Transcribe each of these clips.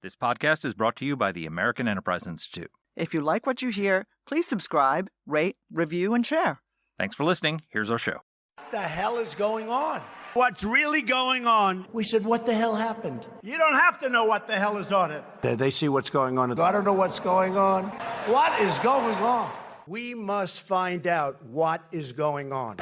This podcast is brought to you by the American Enterprise Institute. If you like what you hear, please subscribe, rate, review, and share. Thanks for listening. Here's our show. What the hell is going on? What's really going on? We said, what the hell happened? You don't have to know what the hell is on it. They see what's going on. I don't know what's going on. What is going on? We must find out what is going on.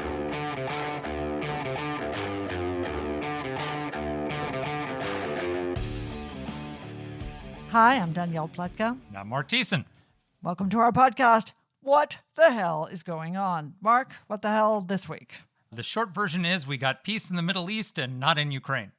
Hi, I'm Danielle Pletka. I'm Mark Thiessen. Welcome to our podcast, What the Hell is Going On? Mark, what the hell this week? The short version is we got peace in the Middle East and not in Ukraine.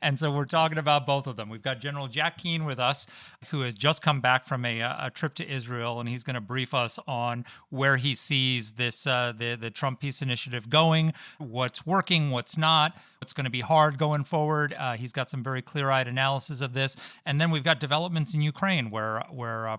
And so we're talking about both of them. We've got General Jack Keane with us, who has just come back from a trip to Israel, and he's going to brief us on where he sees this the Trump peace initiative going, what's working, what's not, what's going to be hard going forward. He's got some very clear-eyed analysis of this. And then we've got developments in Ukraine, where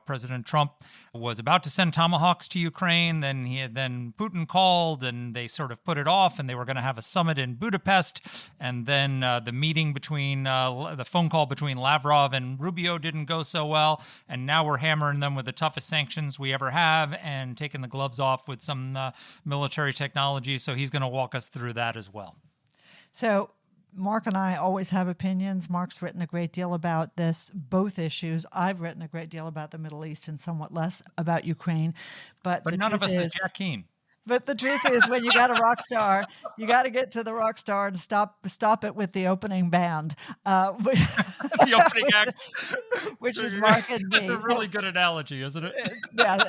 President Trump was about to send Tomahawks to Ukraine. Then Putin called, and they sort of put it off, and they were going to have a summit in Budapest. And then the meeting between the phone call between Lavrov and Rubio didn't go so well. And now we're hammering them with the toughest sanctions we ever have and taking the gloves off with some military technology. So he's going to walk us through that as well. So Mark and I always have opinions. Mark's written a great deal about this, both issues. I've written a great deal about the Middle East and somewhat less about Ukraine. But none of us is Jack Keane. But the truth is, when you got a rock star, you got to get to the rock star and stop it with the opening band. The opening act. Which is Mark and me. That's a really good analogy, isn't it? Yeah,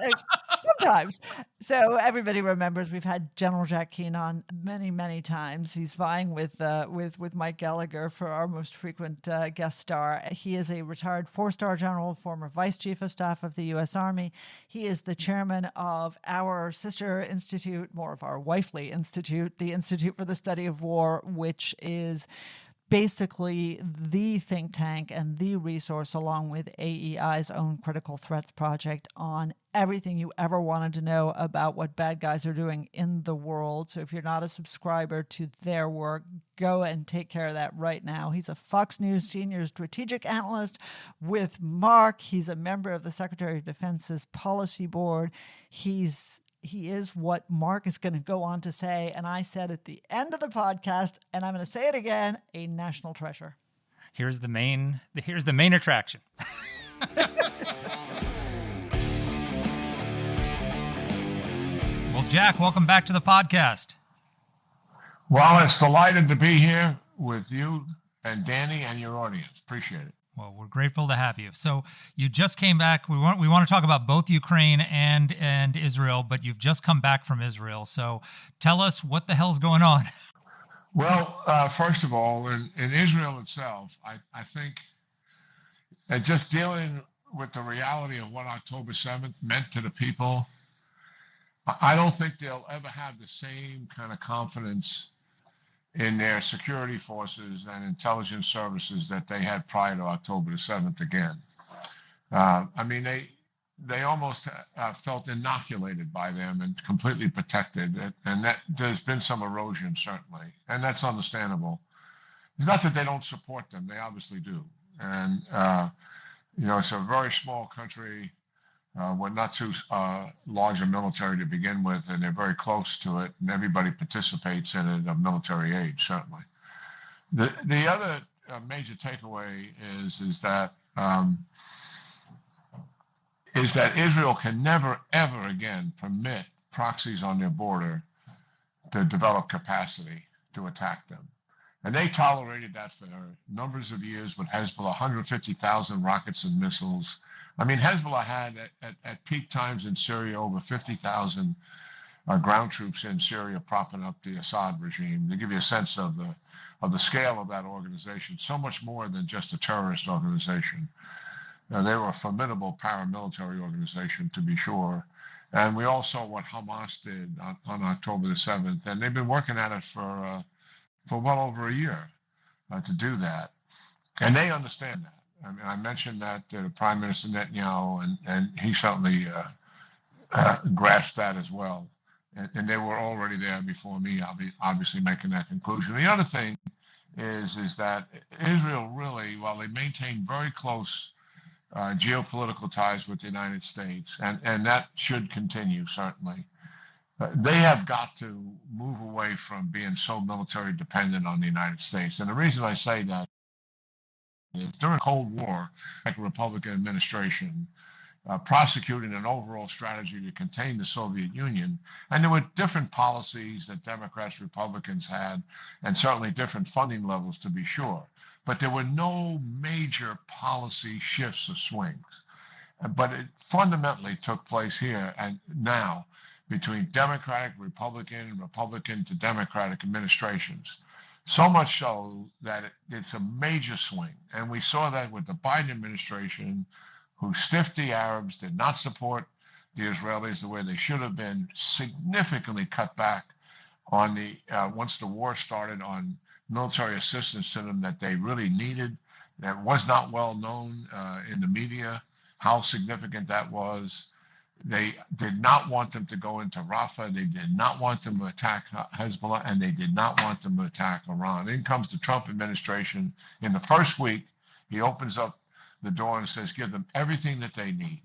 sometimes. So everybody remembers we've had General Jack Keane on many, many times. He's vying with Mike Gallagher for our most frequent guest star. He is a retired four-star general, former vice chief of staff of the U.S. Army. He is the chairman of our sister institute, more of our wifely institute, the Institute for the Study of War, which is basically the think tank and the resource, along with AEI's own Critical Threats Project, on everything you ever wanted to know about what bad guys are doing in the world. So if you're not a subscriber to their work, go and take care of that right now. He's a Fox News senior strategic analyst with Mark. He's a member of the Secretary of Defense's policy board. He is what Mark is going to go on to say, and I said at the end of the podcast, and I'm going to say it again, a national treasure. Here's the main attraction. Well, Jack, welcome back to the podcast. Well, it's delighted to be here with you and Danny and your audience. Appreciate it. Well, we're grateful to have you. So you just came back. We want to talk about both Ukraine and Israel, but you've just come back from Israel. So tell us what the hell's going on. Well, first of all, in Israel itself, I think just dealing with the reality of what October 7th meant to the people, I don't think they'll ever have the same kind of confidence in their security forces and intelligence services that they had prior to October the 7th again. I mean, they almost felt inoculated by them and completely protected. And that there's been some erosion, certainly. And that's understandable. It's not that they don't support them. They obviously do. And, it's a very small country. We're not too large a military to begin with, and they're very close to it, and everybody participates in it of military age, certainly. The other major takeaway is that Israel can never, ever again permit proxies on their border to develop capacity to attack them. And they tolerated that for numbers of years with Hezbollah, 150,000 rockets and missiles. I mean, Hezbollah had at peak times in Syria over 50,000 ground troops in Syria propping up the Assad regime. To give you a sense of the scale of that organization, so much more than just a terrorist organization. They were a formidable paramilitary organization, to be sure. And we all saw what Hamas did on October the 7th, and they've been working at it for well over a year to do that. And they understand that. I mean, I mentioned that to Prime Minister Netanyahu, and he certainly grasped that as well. And they were already there before me, obviously making that conclusion. The other thing is that Israel really, while they maintain very close geopolitical ties with the United States, and that should continue, certainly, they have got to move away from being so military dependent on the United States. And the reason I say that is during the Cold War, like a Republican administration, prosecuting an overall strategy to contain the Soviet Union. And there were different policies that Democrats, Republicans had, and certainly different funding levels to be sure. But there were no major policy shifts or swings. But it fundamentally took place here and now between Democratic, Republican, Republican to Democratic administrations. So much so that it's a major swing. And we saw that with the Biden administration, who stiffed the Arabs, did not support the Israelis the way they should have been, significantly cut back on the, once the war started, on military assistance to them that they really needed. That was not well known in the media, how significant that was. They did not want them to go into Rafah. They did not want them to attack Hezbollah, and they did not want them to attack Iran. In comes the Trump administration. In the first week, he opens up the door and says, give them everything that they need.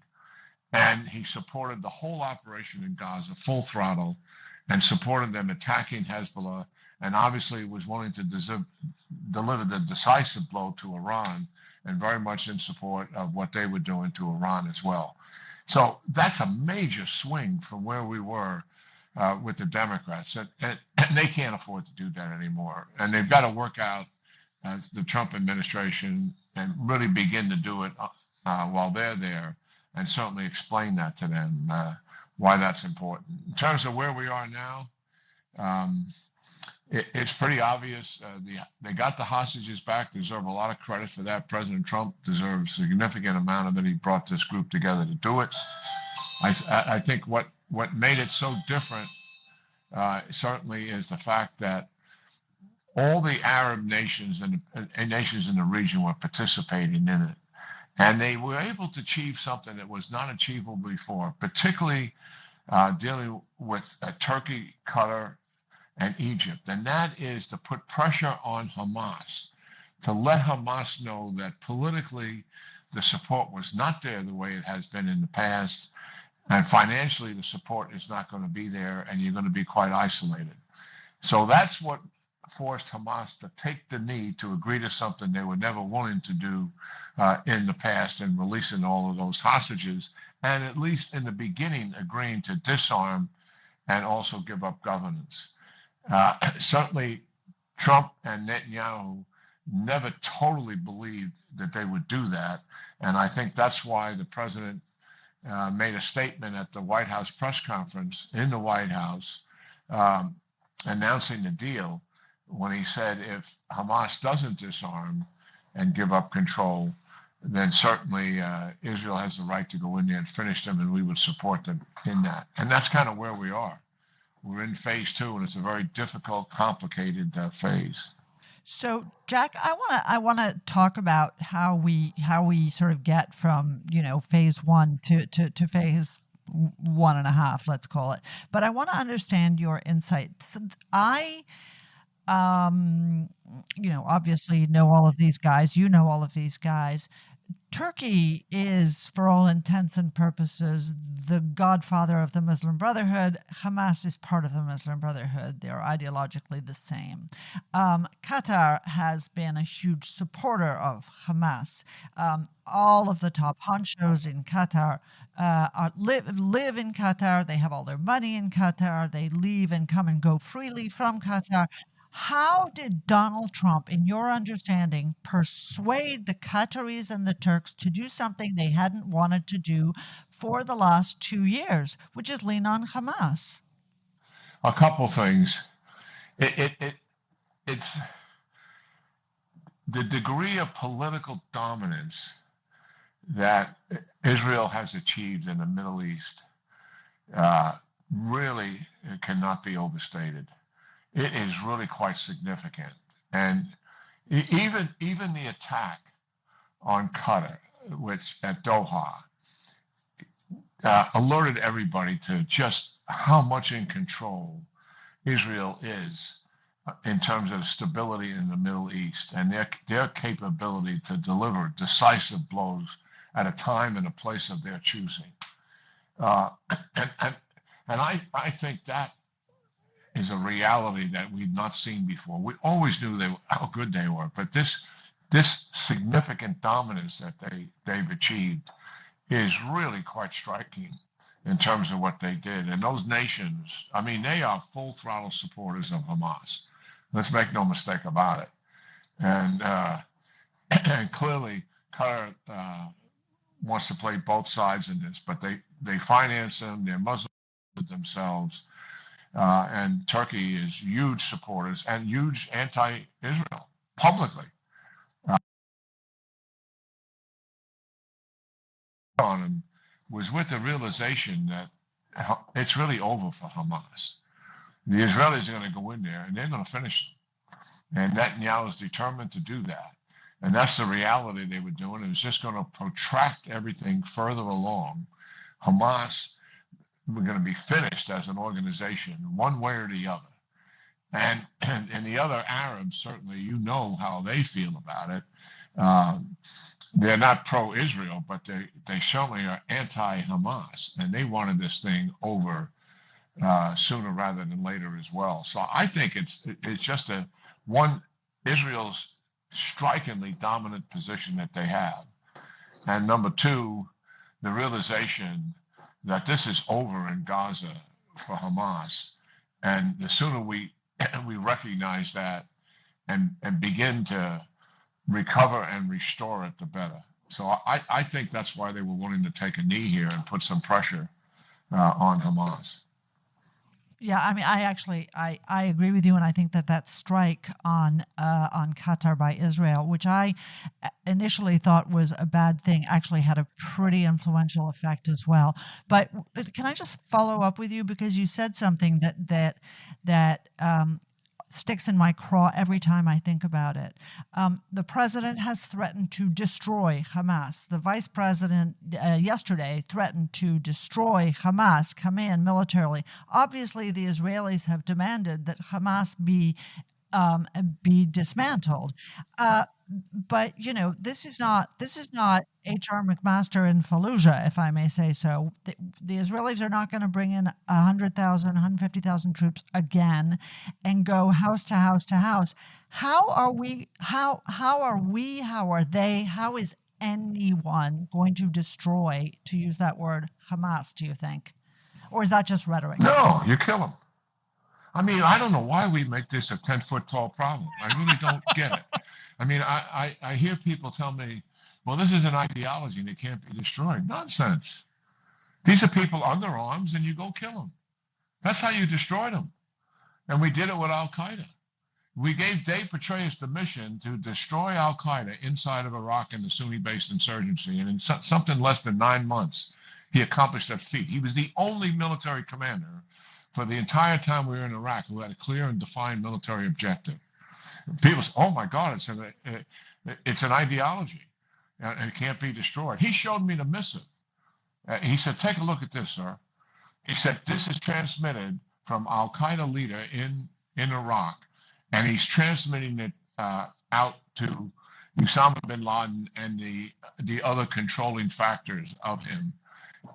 And he supported the whole operation in Gaza, full throttle, and supported them attacking Hezbollah, and obviously was willing to deliver the decisive blow to Iran, and very much in support of what they were doing to Iran as well. So that's a major swing from where we were with the Democrats. And they can't afford to do that anymore. And they've got to work out the Trump administration and really begin to do it while they're there, and certainly explain that to them, why that's important. In terms of where we are now, it's pretty obvious. They got the hostages back, deserve a lot of credit for that. President Trump deserves a significant amount of it. He brought this group together to do it. I think what made it so different certainly is the fact that all the Arab nations and nations in the region were participating in it. And they were able to achieve something that was not achievable before, particularly dealing with Turkey, Qatar, and Egypt. And that is to put pressure on Hamas, to let Hamas know that politically the support was not there the way it has been in the past. And financially, the support is not going to be there, and you're going to be quite isolated. So that's what forced Hamas to take the knee to agree to something they were never willing to do in the past, and releasing all of those hostages, and at least in the beginning agreeing to disarm and also give up governance. Certainly, Trump and Netanyahu never totally believed that they would do that, and I think that's why the president made a statement at the White House press conference in the White House announcing the deal, when he said if Hamas doesn't disarm and give up control, then certainly Israel has the right to go in there and finish them, and we would support them in that. And that's kind of where we are. We're in phase 2, and it's a very difficult, complicated phase. So, Jack, I want to talk about how we sort of get from phase 1 to phase 1.5, let's call it. But I want to understand your insights. I obviously know all of these guys. You know all of these guys. Turkey is, for all intents and purposes, the godfather of the Muslim Brotherhood. Hamas is part of the Muslim Brotherhood. They're ideologically the same. Qatar has been a huge supporter of Hamas. All of the top honchos in Qatar live in Qatar. They have all their money in Qatar. They leave and come and go freely from Qatar. How did Donald Trump, in your understanding, persuade the Qataris and the Turks to do something they hadn't wanted to do for the last 2 years, which is lean on Hamas? A couple things. It's the degree of political dominance that Israel has achieved in the Middle East really cannot be overstated. It is really quite significant. And even the attack on Qatar, which at Doha, alerted everybody to just how much in control Israel is in terms of stability in the Middle East and their capability to deliver decisive blows at a time and a place of their choosing. Uh, and I think that is a reality that we've not seen before. We always knew how good they were, but this significant dominance that they've achieved is really quite striking in terms of what they did. And those nations, I mean, they are full throttle supporters of Hamas. Let's make no mistake about it. And and clearly, Qatar wants to play both sides in this, but they finance them. They're Muslim themselves. And Turkey is huge supporters and huge anti-Israel publicly. On him was with the realization that it's really over for Hamas. The Israelis are going to go in there and they're going to finish them. And Netanyahu is determined to do that. And that's the reality they were doing. It was just going to protract everything further along. Hamas were going to be finished as an organization, one way or the other. And the other Arabs, certainly, you know how they feel about it. They're not pro-Israel, but they certainly are anti-Hamas, and they wanted this thing over sooner rather than later as well. So I think it's just Israel's strikingly dominant position that they have, and number two, the realization that this is over in Gaza for Hamas, and the sooner we recognize that and begin to recover and restore it, the better. So I think that's why they were willing to take a knee here and put some pressure on Hamas. Yeah, I mean, I agree with you, and I think that strike on Qatar by Israel, which I initially thought was a bad thing, actually had a pretty influential effect as well. But can I just follow up with you, because you said something that sticks in my craw every time I think about it. The president has threatened to destroy Hamas. The vice president yesterday threatened to destroy Hamas, come in militarily. Obviously, the Israelis have demanded that Hamas be dismantled. But you know, this is not H.R. McMaster in Fallujah, if I may say so. The Israelis are not going to bring in 100,000, 150,000 troops again and go house to house to house. How are they? How is anyone going to destroy, to use that word, Hamas? Do you think, or is that just rhetoric? No, you kill them. I mean, I don't know why we make this a 10-foot tall problem. I really don't get it. I mean, I hear people tell me, well, this is an ideology and it can't be destroyed. Nonsense. These are people under arms and you go kill them. That's how you destroy them. And we did it with Al-Qaeda. We gave Dave Petraeus the mission to destroy Al-Qaeda inside of Iraq and the Sunni-based insurgency. And in something less than 9 months, he accomplished that feat. He was the only military commander for the entire time we were in Iraq who had a clear and defined military objective. People say, oh my God, it's an ideology and it can't be destroyed. He showed me the missive. He said, take a look at this, sir. He said, this is transmitted from Al-Qaeda leader in Iraq, and he's transmitting it out to Osama bin Laden and the other controlling factors of him.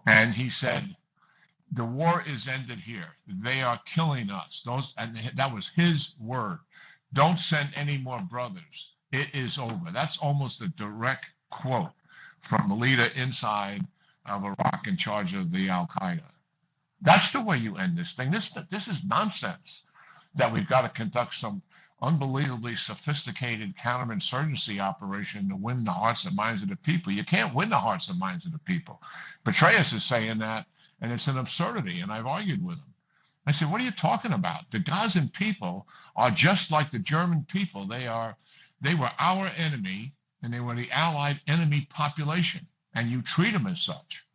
And he said, the war is ended here. They are killing us. And that was his word. Don't send any more brothers. It is over. That's almost a direct quote from the leader inside of Iraq in charge of the Al-Qaeda. That's the way you end this thing. This is nonsense that we've got to conduct some unbelievably sophisticated counterinsurgency operation to win the hearts and minds of the people. You can't win the hearts and minds of the people. Petraeus is saying that, and it's an absurdity, and I've argued with him. I said, what are you talking about? The Gazan people are just like the German people. They were our enemy, and they were the allied enemy population, and you treat them as such.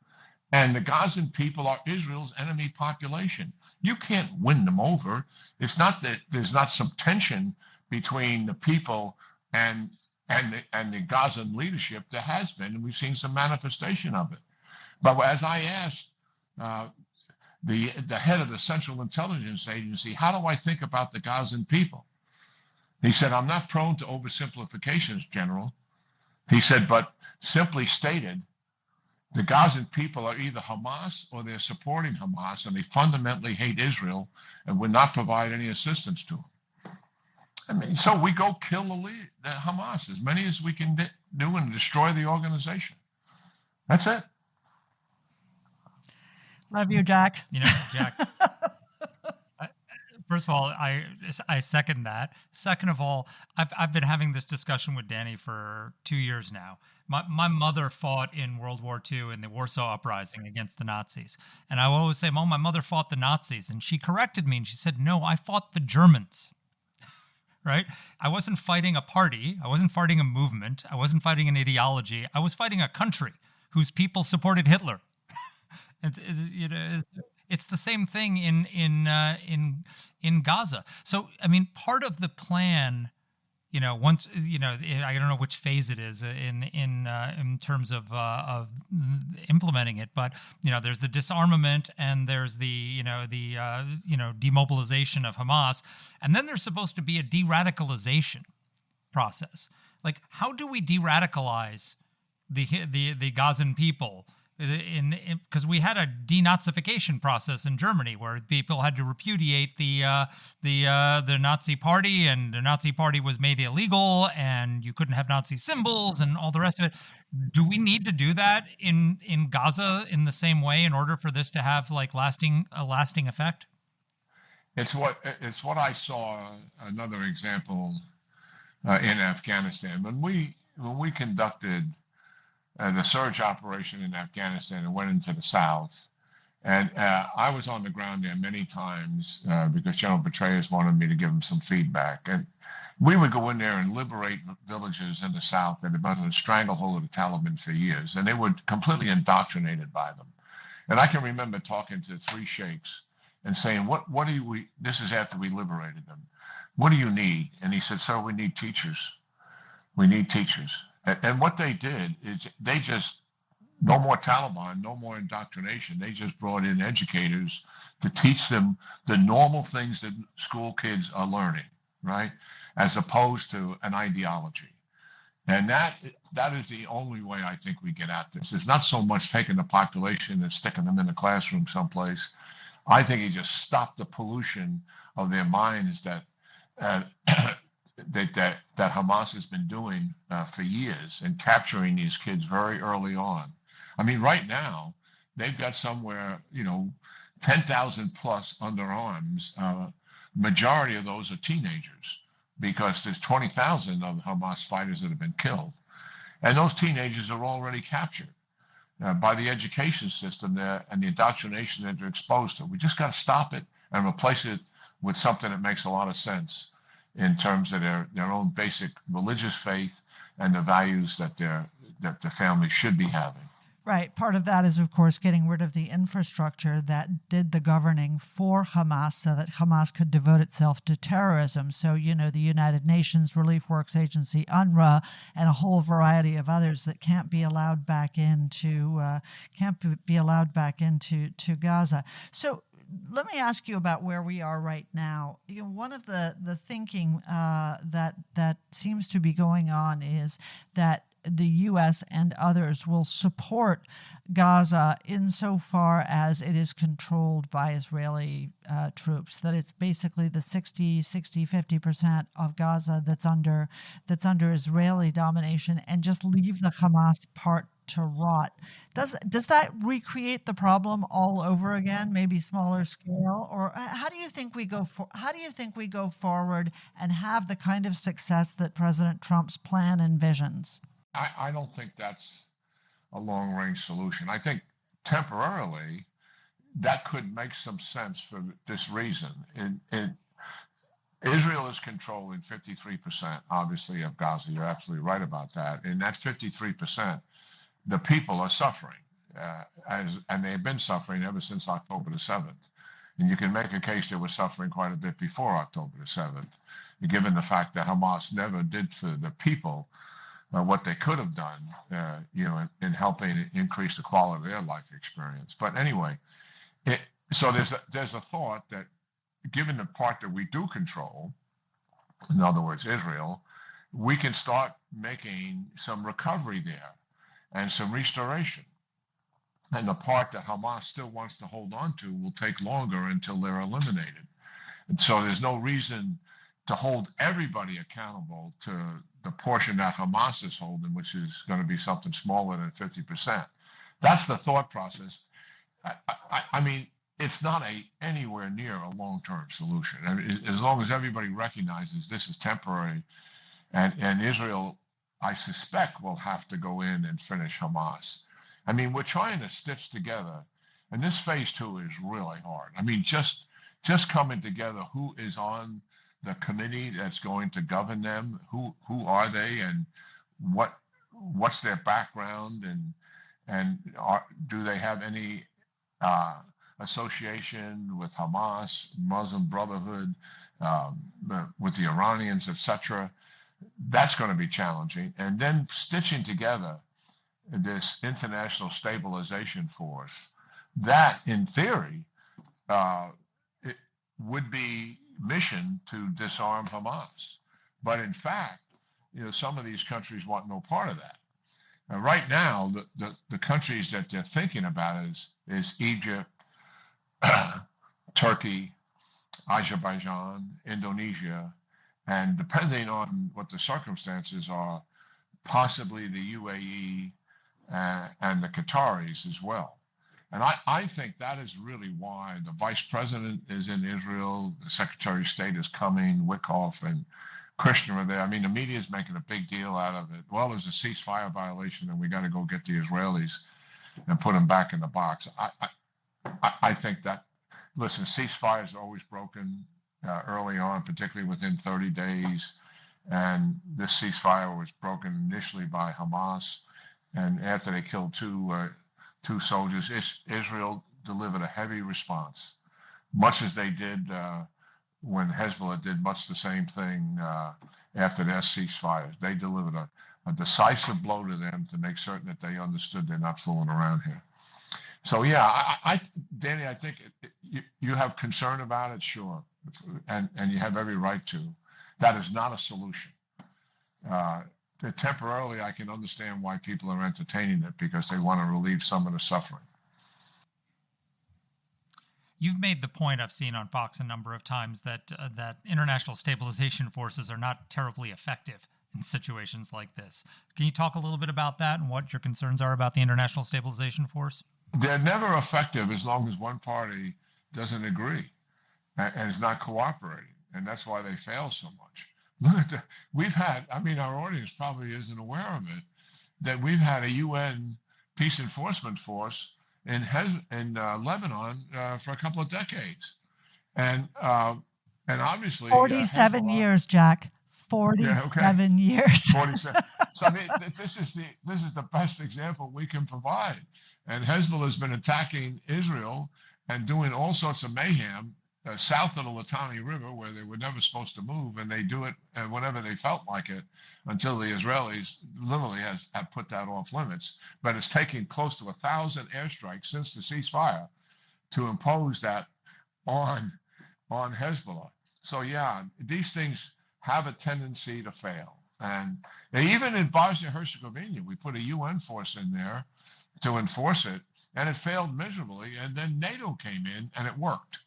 And the Gazan people are Israel's enemy population. You can't win them over. It's not that there's not some tension between the people and the Gazan leadership. There has been, and we've seen some manifestation of it. But as I asked the head of the Central Intelligence Agency, how do I think about the Gazan people? He said, I'm not prone to oversimplifications, General. He said, but simply stated, the Gazan people are either Hamas or they're supporting Hamas, and they fundamentally hate Israel and would not provide any assistance to them. I mean, so we go kill the Hamas, as many as we can do, and destroy the organization. That's it. Love you, Jack. You know, Jack. First of all, I second that. Second of all, I've been having this discussion with Danny for 2 years now. My mother fought in World War II in the Warsaw Uprising against the Nazis. And I always say, Mom, my mother fought the Nazis. And she corrected me and she said, no, I fought the Germans. Right? I wasn't fighting a party. I wasn't fighting a movement. I wasn't fighting an ideology. I was fighting a country whose people supported Hitler. It's the same thing in Gaza. So, I mean, part of the plan, once, I don't know which phase it is in terms of implementing it, but there's the disarmament and there's the demobilization of Hamas, and then there's supposed to be a de-radicalization process. Like, how do we de-radicalize the Gazan people? Because we had a denazification process in Germany where people had to repudiate the Nazi party, and the Nazi party was made illegal, and you couldn't have Nazi symbols and all the rest of it. Do we need to do that in Gaza in the same way in order for this to have a lasting effect? It's what I saw. Another example in Afghanistan when we conducted the surge operation in Afghanistan and went into the South. And I was on the ground there many times because General Petraeus wanted me to give him some feedback. And we would go in there and liberate villages in the South that had been in a stranglehold of the Taliban for years. And they were completely indoctrinated by them. And I can remember talking to 3 sheikhs and saying, what do we, this is after we liberated them. What do you need? And he said, sir, we need teachers. We need teachers. And what they did is they just, no more Taliban, no more indoctrination. They just brought in educators to teach them the normal things that school kids are learning, right? As opposed to an ideology. And that is the only way I think we get at this. It's not so much taking the population and sticking them in the classroom someplace. I think you just stop the pollution of their minds that Hamas has been doing for years and capturing these kids very early on. I mean, right now, they've got somewhere, 10,000 plus under arms. Majority of those are teenagers because there's 20,000 of Hamas fighters that have been killed. And those teenagers are already captured by the education system there and the indoctrination that they're exposed to. We just got to stop it and replace it with something that makes a lot of sense in terms of their own basic religious faith and the values that the family should be having. Right. Part of that is, of course, getting rid of the infrastructure that did the governing for Hamas so that Hamas could devote itself to terrorism. So, the United Nations Relief Works Agency, UNRWA, and a whole variety of others that can't be allowed back into Gaza. So let me ask you about where we are right now. One of the thinking that seems to be going on is that the U.S. and others will support Gaza insofar as it is controlled by Israeli troops, that it's basically the 50% of Gaza that's under Israeli domination, and just leave the Hamas part to rot. Does that recreate the problem all over again, maybe smaller scale? Or how do you think we go forward and have the kind of success that President Trump's plan envisions? I don't think that's a long-range solution. I think temporarily that could make some sense for this reason. Israel is controlling 53%, obviously, of Gaza. You're absolutely right about that. And that 53%, the people are suffering, and they've been suffering ever since October the 7th. And you can make a case they were suffering quite a bit before October the 7th, given the fact that Hamas never did for the people what they could have done, in helping increase the quality of their life experience. But anyway, so there's a thought that given the part that we do control, in other words, Israel, we can start making some recovery there and some restoration. And the part that Hamas still wants to hold on to will take longer until they're eliminated. And so there's no reason to hold everybody accountable to the portion that Hamas is holding, which is going to be something smaller than 50%. That's the thought process. I mean, it's not anywhere near a long-term solution. I mean, as long as everybody recognizes this is temporary, and Israel, I suspect, will have to go in and finish Hamas. I mean, we're trying to stitch together, and this phase 2 is really hard. I mean, just coming together, who is on the committee that's going to govern them, who are they, and what's their background, and do they have any association with Hamas, Muslim Brotherhood, with the Iranians, etc. That's going to be challenging. And then stitching together this international stabilization force, that in theory it would be mission to disarm Hamas. But in fact, some of these countries want no part of that. Right now, the countries that they're thinking about is Egypt, Turkey, Azerbaijan, Indonesia, and depending on what the circumstances are, possibly the UAE and the Qataris as well. And I think that is really why the vice president is in Israel, the Secretary of State is coming, Wickoff and Kushner are there. I mean, the media is making a big deal out of it. Well, there's a ceasefire violation, and we got to go get the Israelis and put them back in the box. I think that, listen, ceasefires are always broken early on, particularly within 30 days. And this ceasefire was broken initially by Hamas. And after they killed two soldiers, Israel delivered a heavy response, much as they did when Hezbollah did much the same thing after their ceasefires. They delivered a decisive blow to them to make certain that they understood they're not fooling around here. So yeah, Danny, I think you have concern about it, sure, and you have every right to. That is not a solution. Temporarily, I can understand why people are entertaining it because they want to relieve some of the suffering. You've made the point I've seen on Fox a number of times that international stabilization forces are not terribly effective in situations like this. Can you talk a little bit about that and what your concerns are about the international stabilization force? They're never effective as long as one party doesn't agree and is not cooperating, and that's why they fail so much. Look at we've had, I mean, our audience probably isn't aware of it, that we've had a UN peace enforcement force in Lebanon for a couple of decades, and obviously 47 years, Jack. 47 years. 47. So I mean, this is the best example we can provide. And Hezbollah has been attacking Israel and doing all sorts of mayhem south of the Litani River, where they were never supposed to move, and they do it whenever they felt like it, until the Israelis literally have put that off limits. But it's taken close to 1,000 airstrikes since the ceasefire to impose that on Hezbollah. So yeah, these things have a tendency to fail. And even in Bosnia-Herzegovina, we put a UN force in there to enforce it, and it failed miserably. And then NATO came in, and it worked.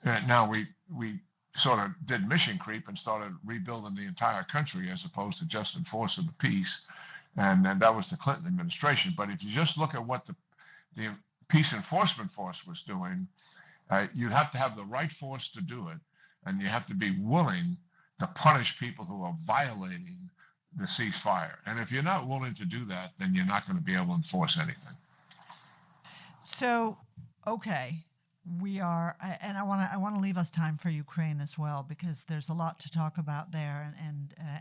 And now we sort of did mission creep and started rebuilding the entire country as opposed to just enforcing the peace. And then that was the Clinton administration. But if you just look at what the peace enforcement force was doing, you have to have the right force to do it, and you have to be willing to punish people who are violating the ceasefire. And if you're not willing to do that, then you're not going to be able to enforce anything. So, okay, we are, and I want to leave us time for Ukraine as well, because there's a lot to talk about there,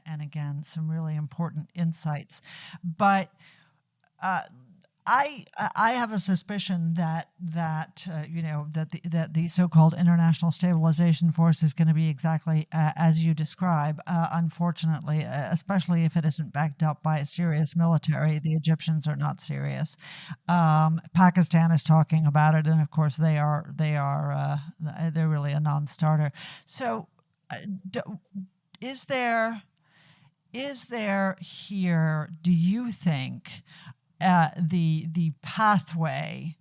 and again, some really important insights. But I have a suspicion that the so-called international stabilization force is going to be exactly as you describe. Unfortunately, especially if it isn't backed up by a serious military. The Egyptians are not serious. Pakistan is talking about it, and of course they're really a non-starter. So, is there here, do you think, the pathway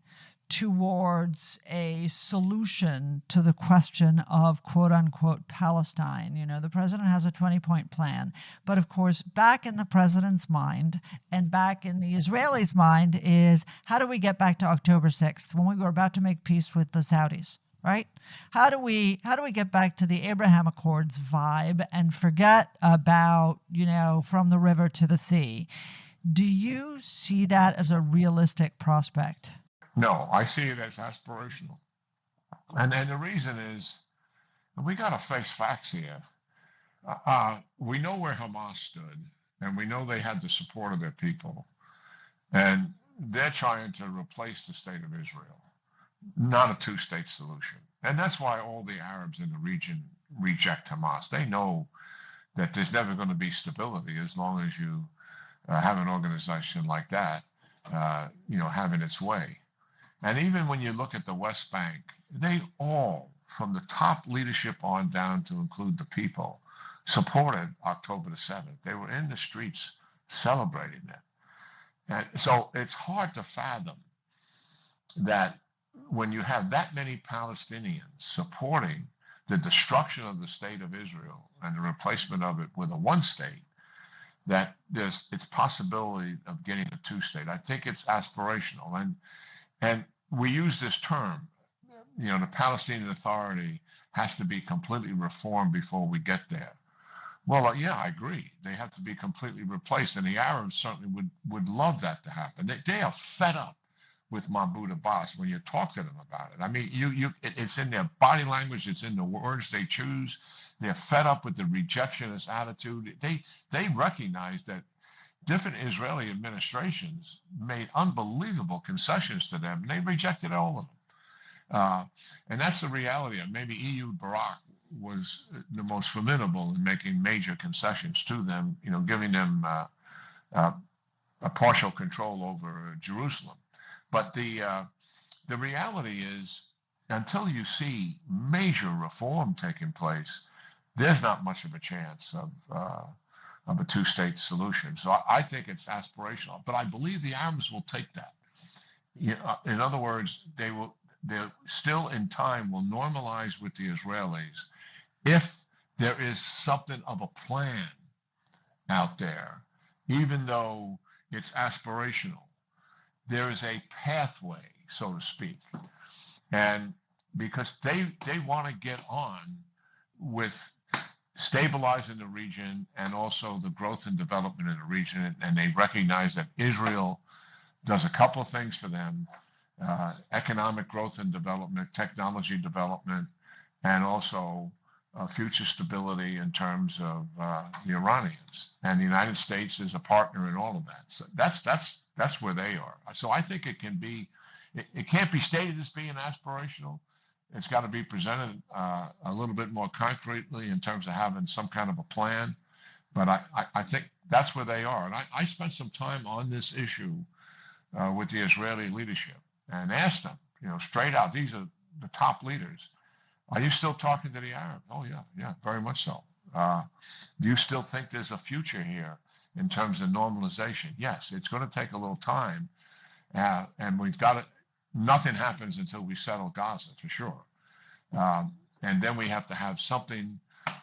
towards a solution to the question of quote unquote Palestine? You know, the president has a 20-point plan, but of course, back in the president's mind and back in the Israelis' mind is, how do we get back to October 6th when we were about to make peace with the Saudis? Right? How do we get back to the Abraham Accords vibe and forget about, you know, from the river to the sea? Do you see that as a realistic prospect? No, I see it as aspirational. And the reason is, we got to face facts here. We know where Hamas stood, and we know they had the support of their people. And they're trying to replace the state of Israel, not a two-state solution. And that's why all the Arabs in the region reject Hamas. They know that there's never going to be stability as long as you have an organization like that, having its way. And even when you look at the West Bank, they all, from the top leadership on down to include the people, supported October the 7th. They were in the streets celebrating it. And so it's hard to fathom that when you have that many Palestinians supporting the destruction of the state of Israel and the replacement of it with a one state, that it's possibility of getting a two state. I think it's aspirational. And we use this term, the Palestinian Authority has to be completely reformed before we get there. Well, yeah, I agree. They have to be completely replaced. And the Arabs certainly would love that to happen. They are fed up with Mahmoud Abbas when you talk to them about it. I mean, it's in their body language. It's in the words they choose. They're fed up with the rejectionist attitude. They recognize that different Israeli administrations made unbelievable concessions to them, and they rejected all of them. And that's the reality. Maybe Ehud Barak was the most formidable in making major concessions to them, giving them a partial control over Jerusalem. But the reality is, until you see major reform taking place, there's not much of a chance of a two-state solution. So I think it's aspirational, but I believe the Arabs will take that. In other words, they still in time will normalize with the Israelis if there is something of a plan out there, even though it's aspirational. There is a pathway, so to speak, and because they want to get on with stabilizing the region and also the growth and development in the region, and they recognize that Israel does a couple of things for them: economic growth and development, technology development, and also future stability in terms of the Iranians. And the United States is a partner in all of that. So that's where they are. So I think it can't be stated as being aspirational. It's got to be presented a little bit more concretely in terms of having some kind of a plan. But I think that's where they are. And I spent some time on this issue with the Israeli leadership and asked them, straight out, these are the top leaders. Are you still talking to the Arabs? Oh, yeah, very much so. Do you still think there's a future here in terms of normalization? Yes, it's going to take a little time. And we've got to, nothing happens until we settle Gaza, for sure. And then we have to have something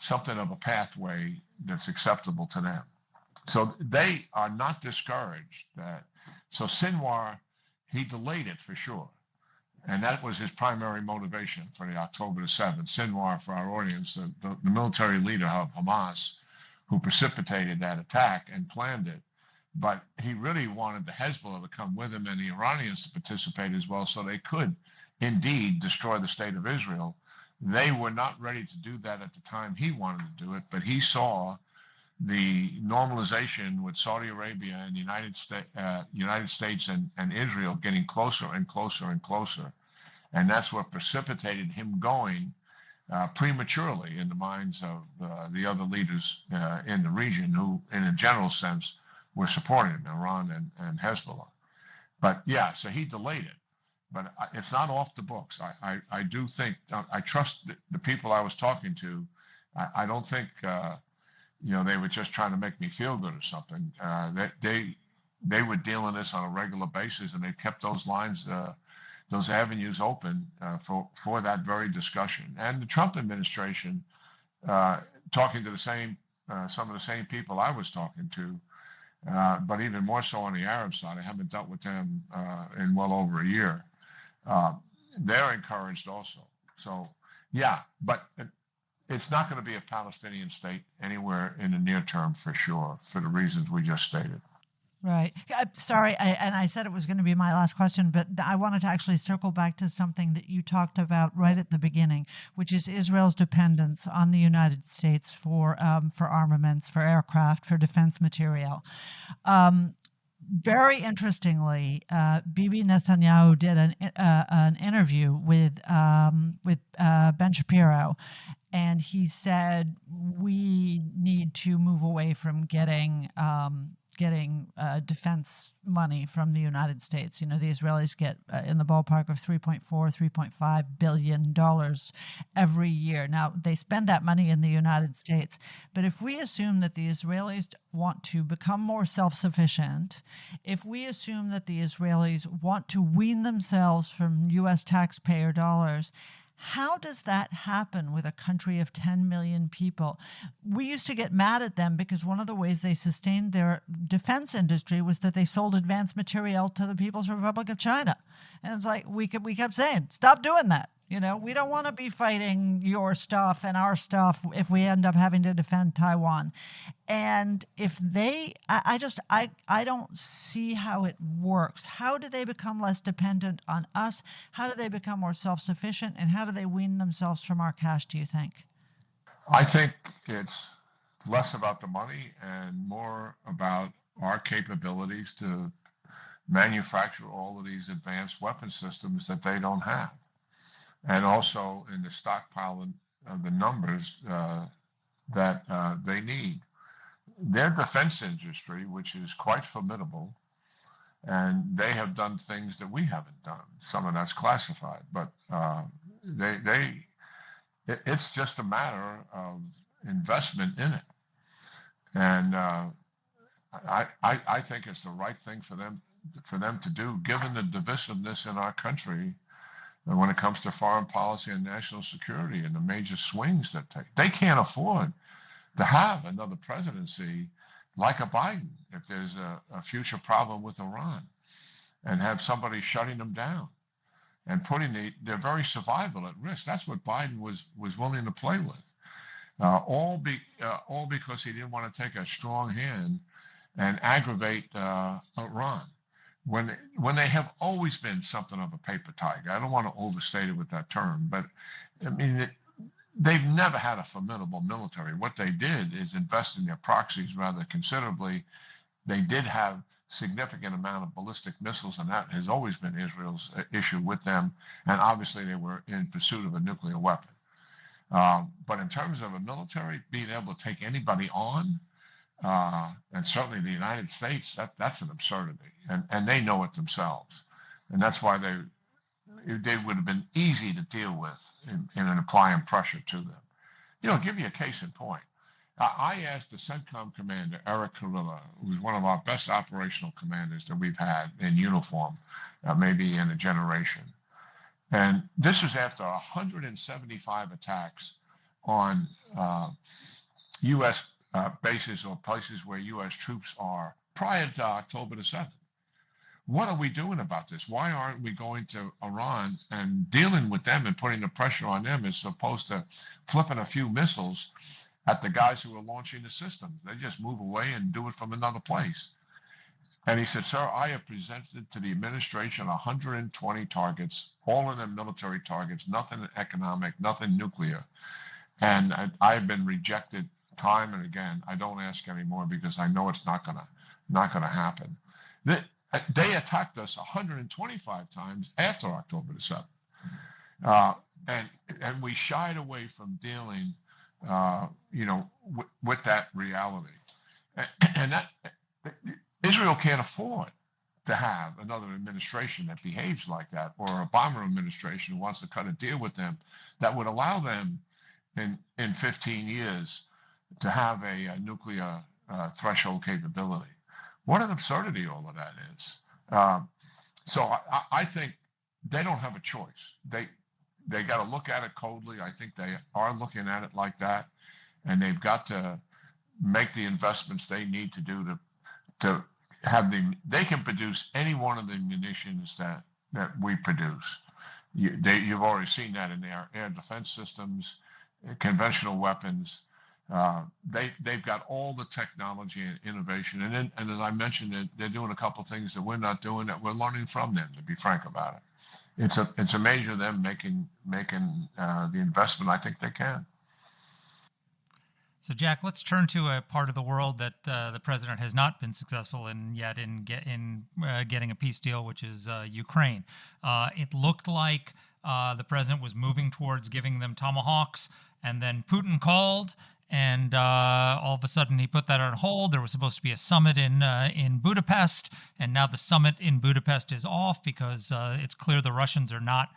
of a pathway that's acceptable to them. So they are not discouraged. So Sinwar, he delayed it for sure. And that was his primary motivation for the October the 7th. Sinwar, for our audience, the military leader of Hamas, who precipitated that attack and planned it. But he really wanted the Hezbollah to come with him and the Iranians to participate as well, so they could indeed destroy the state of Israel. They were not ready to do that at the time he wanted to do it, but he saw the normalization with Saudi Arabia and the United States and Israel getting closer and closer and closer. And that's what precipitated him going prematurely in the minds of the other leaders in the region who, in a general sense, were supporting him, Iran and Hezbollah. But yeah, so he delayed it. But it's not off the books. I do think, I trust the people I was talking to. I don't think they were just trying to make me feel good or something. They were dealing this on a regular basis, and they kept those lines, those avenues open for that very discussion. And the Trump administration, talking to some of the same people I was talking to, but even more so on the Arab side. I haven't dealt with them in well over a year. They're encouraged also. So, yeah, but it's not going to be a Palestinian state anywhere in the near term for sure, for the reasons we just stated. Right. Sorry, I said it was going to be my last question, but I wanted to actually circle back to something that you talked about right at the beginning, which is Israel's dependence on the United States for armaments, for aircraft, for defense material. Very interestingly, Bibi Netanyahu did an interview with Ben Shapiro, and he said we need to move away from getting defense money from the United States. The Israelis get in the ballpark of $3.5 billion every year. Now, they spend that money in the United States. But if we assume that the Israelis want to become more self-sufficient, if we assume that the Israelis want to wean themselves from U.S. taxpayer dollars, how does that happen with a country of 10 million people? We used to get mad at them because one of the ways they sustained their defense industry was that they sold advanced material to the People's Republic of China. And it's like we kept saying, stop doing that. We don't want to be fighting your stuff and our stuff if we end up having to defend Taiwan. And if I don't see how it works. How do they become less dependent on us? How do they become more self-sufficient? And how do they wean themselves from our cash, do you think? I think it's less about the money and more about our capabilities to manufacture all of these advanced weapon systems that they don't have. And also in the stockpile of the numbers that they need. Their defense industry, which is quite formidable, and they have done things that we haven't done. Some of that's classified, but it's just a matter of investment in it. And I think it's the right thing for them to do, given the divisiveness in our country. And when it comes to foreign policy and national security and the major swings that they can't afford to have another presidency like a Biden if there's a future problem with Iran, and have somebody shutting them down and putting their very survival at risk. That's what Biden was willing to play with, all because he didn't want to take a strong hand and aggravate Iran. When they have always been something of a paper tiger. I don't want to overstate it with that term, but I mean, they've never had a formidable military. What they did is invest in their proxies rather considerably. They did have significant amount of ballistic missiles, and that has always been Israel's issue with them. And obviously they were in pursuit of a nuclear weapon. But in terms of a military, being able to take anybody on, and certainly the United States, that's an absurdity, and they know it themselves, and that's why they would have been easy to deal with in applying pressure to them. Give you a case in point. I asked the CENTCOM commander, Eric Carilla, who's one of our best operational commanders that we've had in uniform, maybe in a generation, and this was after 175 attacks on U.S. Bases or places where U.S. troops are prior to October the 7th. What are we doing about this? Why aren't we going to Iran and dealing with them and putting the pressure on them as opposed to flipping a few missiles at the guys who are launching the systems? They just move away and do it from another place. And he said, sir, I have presented to the administration 120 targets, all of them military targets, nothing economic, nothing nuclear. And I've been rejected time and again. I don't ask anymore because I know it's not gonna happen. They attacked us 125 times after October the 7th, and we shied away from dealing, with that reality, and that Israel can't afford to have another administration that behaves like that, or an Obama administration who wants to cut a deal with them that would allow them in 15 years to have a nuclear threshold capability. What an absurdity all of that is. So I think they don't have a choice. They got to look at it coldly. I think they are looking at it like that, and they've got to make the investments they need to do to have they can produce any one of the munitions that we produce. You've already seen that in their air defense systems, conventional weapons. They've got all the technology and innovation, and as I mentioned, they're doing a couple things that we're not doing that we're learning from them. To be frank about it, it's a major them making the investment I think they can. So, Jack, let's turn to a part of the world that the president has not been successful in yet in getting a peace deal, which is Ukraine. It looked like the president was moving towards giving them tomahawks, and then Putin called, and all of a sudden he put that on hold. There was supposed to be a summit in Budapest, and now the summit in Budapest is off because it's clear the Russians are not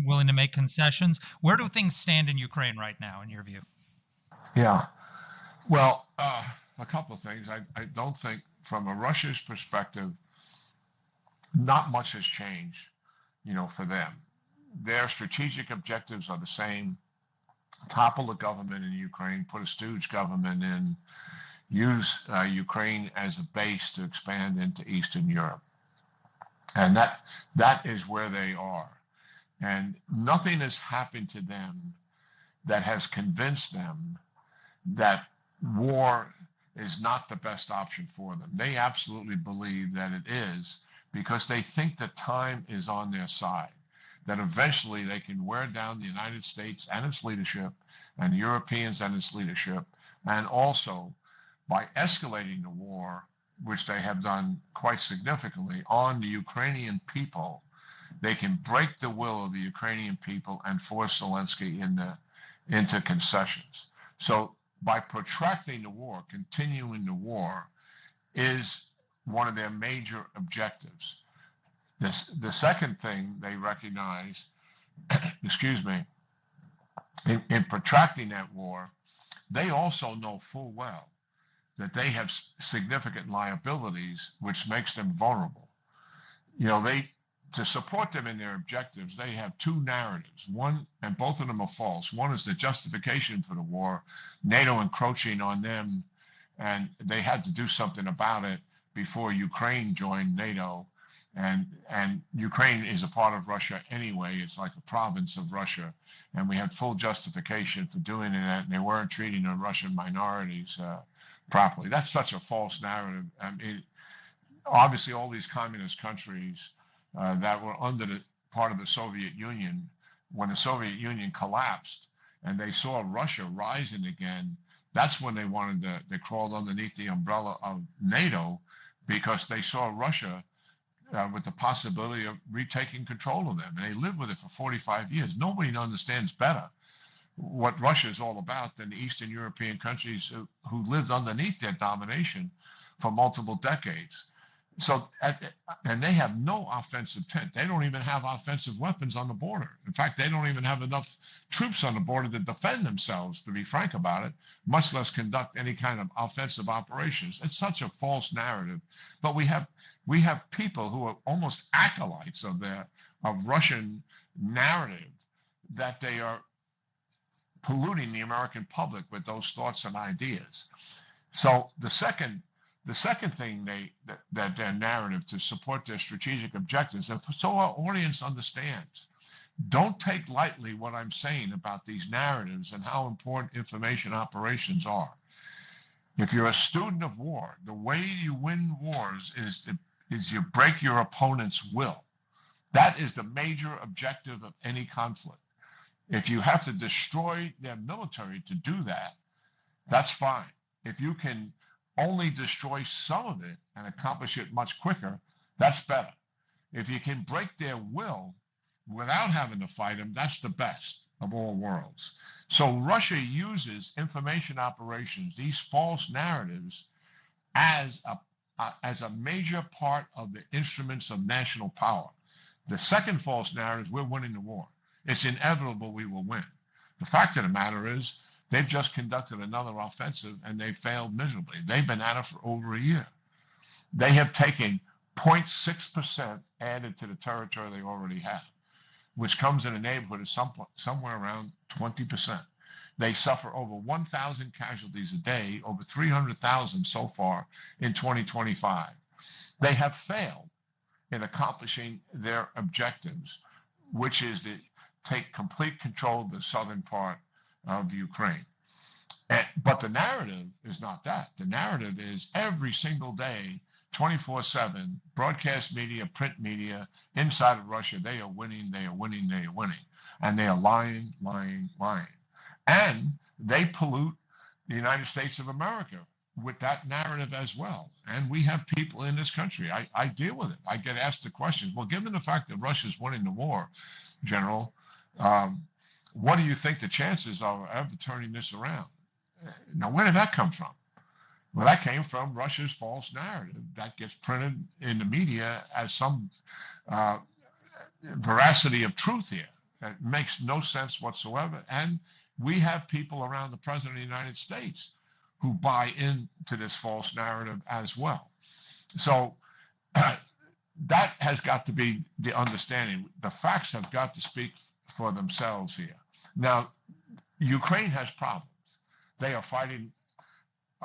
willing to make concessions. Where do things stand in Ukraine right now, in your view? Yeah, well, a couple of things. I don't think, from a Russia's perspective, not much has changed, for them. Their strategic objectives are the same: topple the government in Ukraine, put a stooge government in, use Ukraine as a base to expand into Eastern Europe. And that is where they are. And nothing has happened to them that has convinced them that war is not the best option for them. They absolutely believe that it is, because they think that time is on their side, that eventually they can wear down the United States and its leadership, and the Europeans and its leadership, and also by escalating the war, which they have done quite significantly, on the Ukrainian people, they can break the will of the Ukrainian people and force Zelensky into concessions. So by protracting the war, continuing the war, is one of their major objectives. The second thing they recognize, in protracting that war, they also know full well that they have significant liabilities, which makes them vulnerable. To support them in their objectives, they have two narratives. One, and both of them are false. One is the justification for the war, NATO encroaching on them, and they had to do something about it before Ukraine joined NATO. And Ukraine is a part of Russia anyway. It's like a province of Russia. And we had full justification for doing that, and they weren't treating the Russian minorities properly. That's such a false narrative. Obviously, all these communist countries that were under the part of the Soviet Union, when the Soviet Union collapsed and they saw Russia rising again, that's when they crawled underneath the umbrella of NATO, because they saw Russia with the possibility of retaking control of them. And they lived with it for 45 years. Nobody understands better what Russia is all about than the Eastern European countries who lived underneath their domination for multiple decades. So, and they have no offensive intent. They don't even have offensive weapons on the border. In fact, they don't even have enough troops on the border to defend themselves, to be frank about it, much less conduct any kind of offensive operations. It's such a false narrative. But we have people who are almost acolytes of Russian narrative, that they are polluting the American public with those thoughts and ideas. So the second thing that their narrative to support their strategic objectives, and so our audience understands, don't take lightly what I'm saying about these narratives and how important information operations are. If you're a student of war, the way you win wars is you break your opponent's will. That is the major objective of any conflict. If you have to destroy their military to do that, that's fine. If you can only destroy some of it and accomplish it much quicker, that's better. If you can break their will without having to fight them, that's the best of all worlds. So Russia uses information operations, these false narratives, as a major part of the instruments of national power. The second false narrative is we're winning the war. It's inevitable we will win. The fact of the matter is They've just conducted another offensive and they failed miserably. They've been at it for over a year. They have taken 0.6% added to the territory they already have, which comes in a neighborhood of somewhere around 20%. They suffer over 1,000 casualties a day, over 300,000 so far in 2025. They have failed in accomplishing their objectives, which is to take complete control of the southern part of Ukraine. But the narrative is not that. The narrative is every single day, 24/7, broadcast media, print media, inside of Russia, they are winning, they are winning, they are winning. And they are lying, lying, lying. And they pollute the United States of America with that narrative as well. And we have people in this country. I deal with it. I get asked the questions. Well, given the fact that Russia's winning the war, General, what do you think the chances are of ever turning this around? Now, where did that come from? Well, that came from Russia's false narrative that gets printed in the media as some veracity of truth here. That makes no sense whatsoever. And we have people around the President of the United States who buy into this false narrative as well. So that has got to be the understanding. The facts have got to speak for themselves here. Now, Ukraine has problems. They are fighting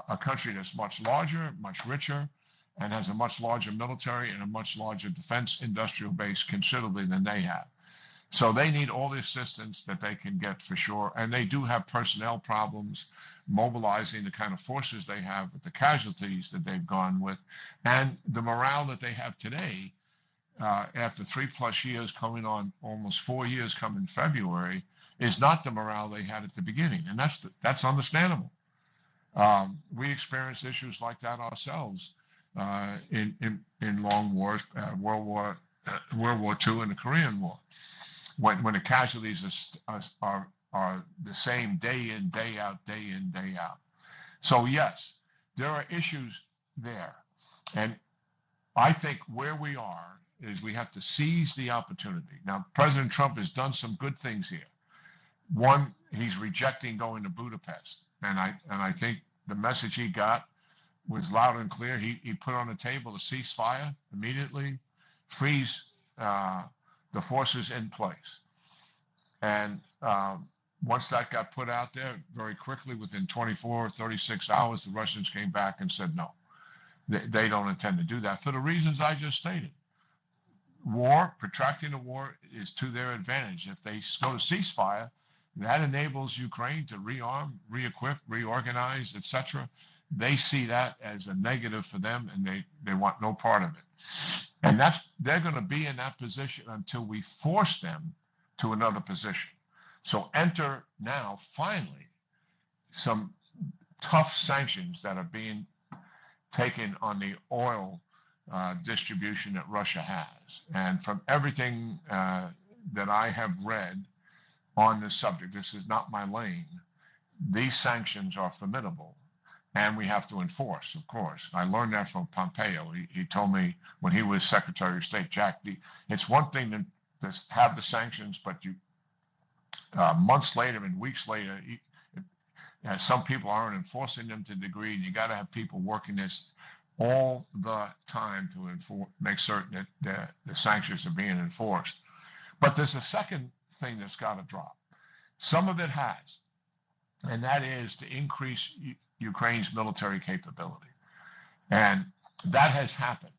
a country that's much larger, much richer, and has a much larger military and a much larger defense industrial base considerably than they have. So they need all the assistance that they can get for sure. And they do have personnel problems, mobilizing the kind of forces they have with the casualties that they've gone with. And the morale that they have today, after 3+ years, coming on almost 4 years come in February, is not the morale they had at the beginning. And that's understandable. We experienced issues like that ourselves in long wars, World War II and the Korean War. When the casualties are the same day in, day out, day in, day out. So yes, there are issues there. And I think where we are is we have to seize the opportunity. Now, President Trump has done some good things here. One, he's rejecting going to Budapest. And I think the message he got was loud and clear. He put on the table a ceasefire immediately, freeze the forces in place. And once that got put out there, very quickly, within 24 or 36 hours, the Russians came back and said no. They don't intend to do that for the reasons I just stated. War, protracting the war, is to their advantage. If they go to ceasefire, that enables Ukraine to rearm, re-equip, reorganize, etc. They see that as a negative for them, and they want no part of it. And they're going to be in that position until we force them to another position. So enter now, finally, some tough sanctions that are being taken on the oil distribution that Russia has. And from everything that I have read on this subject, this is not my lane, these sanctions are formidable. And we have to enforce, of course. I learned that from Pompeo. He told me when he was Secretary of State, Jack, it's one thing to have the sanctions, but you months later and weeks later, some people aren't enforcing them to the degree, and you got to have people working this all the time to make certain that the sanctions are being enforced. But there's a second thing that's got to drop. Some of it has, and that is to increase Ukraine's military capability. And that has happened.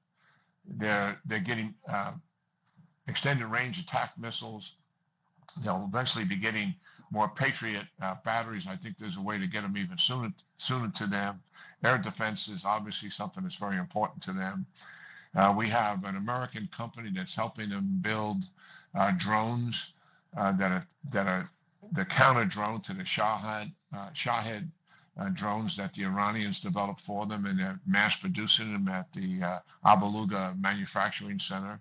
They're getting extended range attack missiles. They'll eventually be getting more Patriot batteries. I think there's a way to get them even sooner to them. Air defense is obviously something that's very important to them. We have an American company that's helping them build drones that are the counter drone to the Shahed drones that the Iranians developed for them, and they're mass producing them at the Abaluga Manufacturing Center.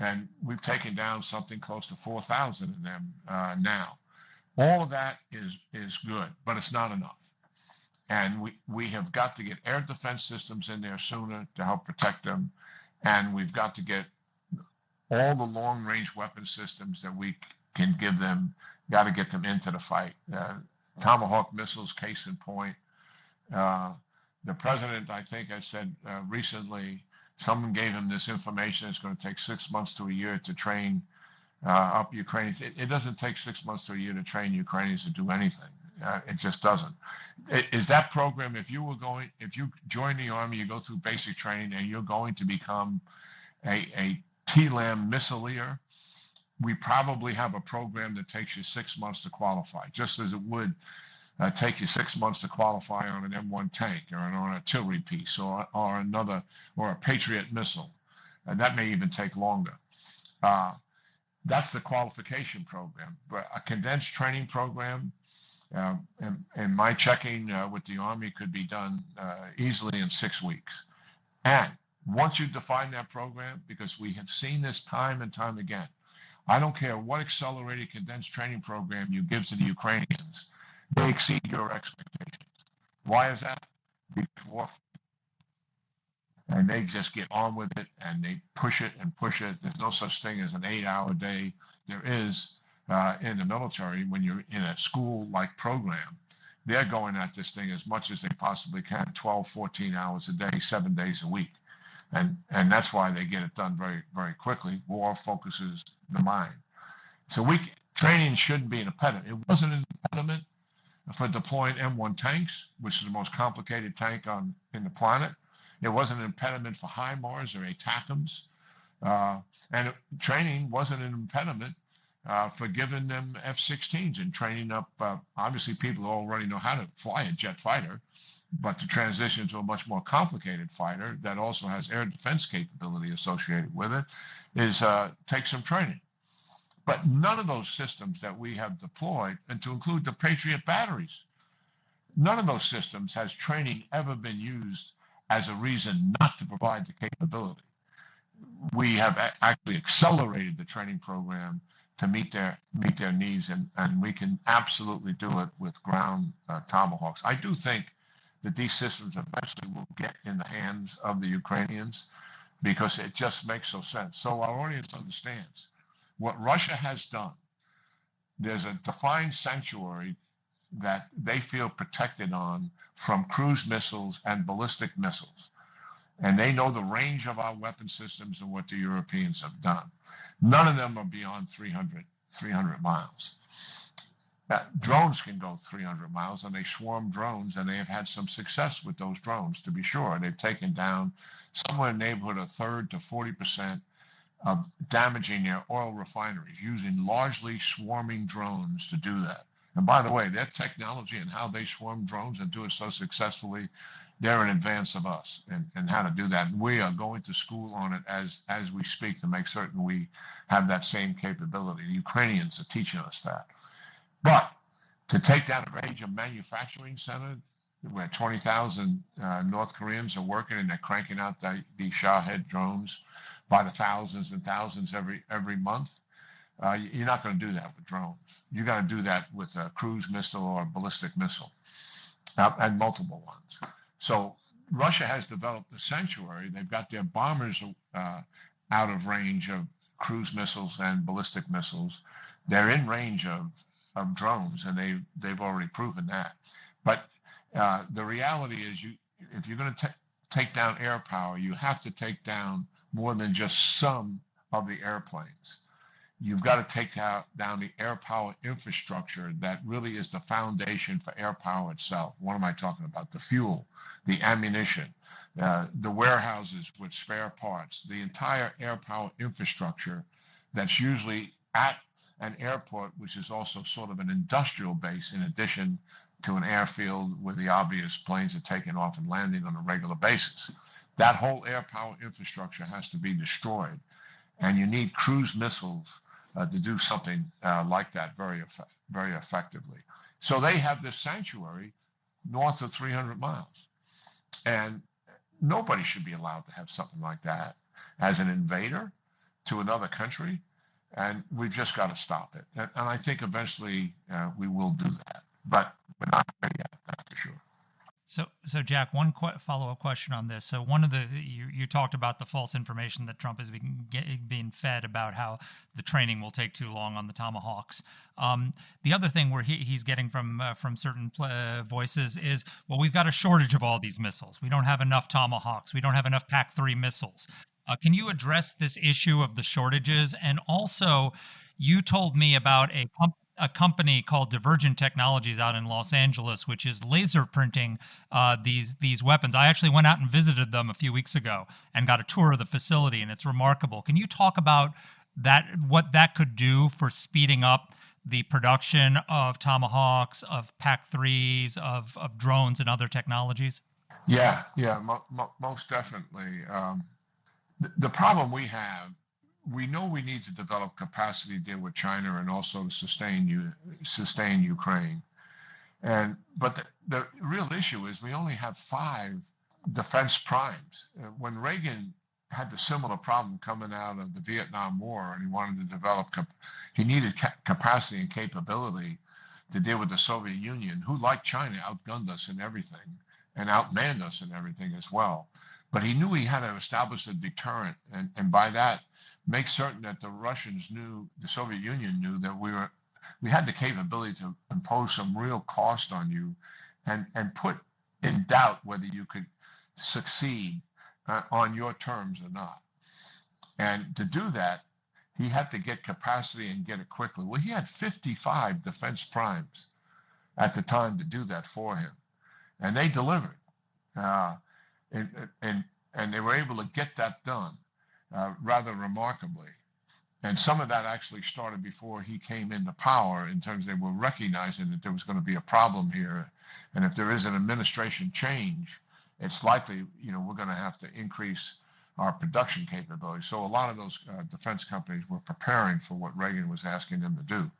And we've taken down something close to 4,000 of them now. All of that is good, but it's not enough. And we have got to get air defense systems in there sooner to help protect them. And we've got to get all the long-range weapon systems that we can give them, got to get them into the fight. Tomahawk missiles, case in point. The president, I think I said recently, someone gave him this information. It's going to take 6 months to a year to train up Ukrainians. It doesn't take 6 months to a year to train Ukrainians to do anything. It just doesn't. Is that program, if you join the Army, you go through basic training and you're going to become a TLAM missileer, we probably have a program that takes you 6 months to qualify, just as it would take you 6 months to qualify on an M1 tank or an artillery piece or a Patriot missile. And that may even take longer. That's the qualification program. But a condensed training program, and my checking with the Army could be done easily in 6 weeks. And once you define that program, because we have seen this time and time again, I don't care what accelerated condensed training program you give to the Ukrainians, they exceed your expectations. Why is that? Because and they just get on with it and they push it and push it. There's no such thing as an 8-hour day. There is in the military when you're in a school-like program. They're going at this thing as much as they possibly can, 12, 14 hours a day, 7 days a week. And that's why they get it done very, very quickly. War focuses the mind. So training shouldn't be an impediment. It wasn't an impediment for deploying M1 tanks, which is the most complicated tank in the planet. It wasn't an impediment for HIMARS or ATACMS. And training wasn't an impediment for giving them F-16s and training up, obviously people who already know how to fly a jet fighter, but to transition to a much more complicated fighter that also has air defense capability associated with it is take some training. But none of those systems that we have deployed, and to include the Patriot batteries, none of those systems has training ever been used as a reason not to provide the capability. We have actually accelerated the training program to meet their needs, and we can absolutely do it with ground Tomahawks. I do think that these systems eventually will get in the hands of the Ukrainians because it just makes so sense. So our audience understands what Russia has done. There's a defined sanctuary that they feel protected on from cruise missiles and ballistic missiles. And they know the range of our weapon systems and what the Europeans have done. None of them are beyond 300 miles. Drones can go 300 miles, and they swarm drones, and they have had some success with those drones, to be sure. They've taken down somewhere in the neighborhood of 30 to 40% of damaging their oil refineries, using largely swarming drones to do that. And by the way, their technology and how they swarm drones and do it so successfully, they're in advance of us and how to do that. And we are going to school on it as we speak to make certain we have that same capability. The Ukrainians are teaching us that. But to take down a major manufacturing center where 20,000 North Koreans are working and they're cranking out these Shahed drones by the thousands and thousands every month, you're not going to do that with drones. You got to do that with a cruise missile or a ballistic missile, and multiple ones. So Russia has developed a sanctuary. They've got their bombers out of range of cruise missiles and ballistic missiles. They're in range of drones, and they've already proven that. But the reality is, if you're going to take down air power, you have to take down more than just some of the airplanes. You've got to take down the air power infrastructure that really is the foundation for air power itself. What am I talking about? The fuel, the ammunition, the warehouses with spare parts, the entire air power infrastructure that's usually at an airport, which is also sort of an industrial base in addition to an airfield where the obvious planes are taking off and landing on a regular basis. That whole air power infrastructure has to be destroyed. And you need cruise missiles to do something like that very effectively. So they have this sanctuary north of 300 miles. And nobody should be allowed to have something like that as an invader to another country. And we've just got to stop it. And I think eventually we will do that. But we're not there yet, that's for sure. So Jack, one follow-up question on this. So one of you talked about the false information that Trump is being fed about how the training will take too long on the Tomahawks. The other thing where he's getting from certain voices is, well, we've got a shortage of all these missiles. We don't have enough Tomahawks. We don't have enough PAC-3 missiles. Can you address this issue of the shortages? And also, you told me about a company called Divergent Technologies out in Los Angeles, which is laser printing these weapons. I actually went out and visited them a few weeks ago and got a tour of the facility, and it's remarkable. Can you talk about that, what that could do for speeding up the production of Tomahawks, of PAC-3s, of drones and other technologies? Yeah, most definitely. The problem we have, we know we need to develop capacity to deal with China and also to sustain Ukraine. But the real issue is we only have 5 defense primes. When Reagan had the similar problem coming out of the Vietnam War, and he wanted to develop, he needed capacity and capability to deal with the Soviet Union, who, like China, outgunned us in everything and outmanned us in everything as well. But he knew he had to establish a deterrent, and by that, make certain that the Russians knew, the Soviet Union knew that we had the capability to impose some real cost on you, and put in doubt whether you could succeed on your terms or not. And to do that, he had to get capacity and get it quickly. Well, he had 55 defense primes at the time to do that for him, and they delivered. And they were able to get that done rather remarkably. And some of that actually started before he came into power, in terms they were recognizing that there was going to be a problem here. And if there is an administration change, it's likely, we're going to have to increase our production capability. So a lot of those defense companies were preparing for what Reagan was asking them to do.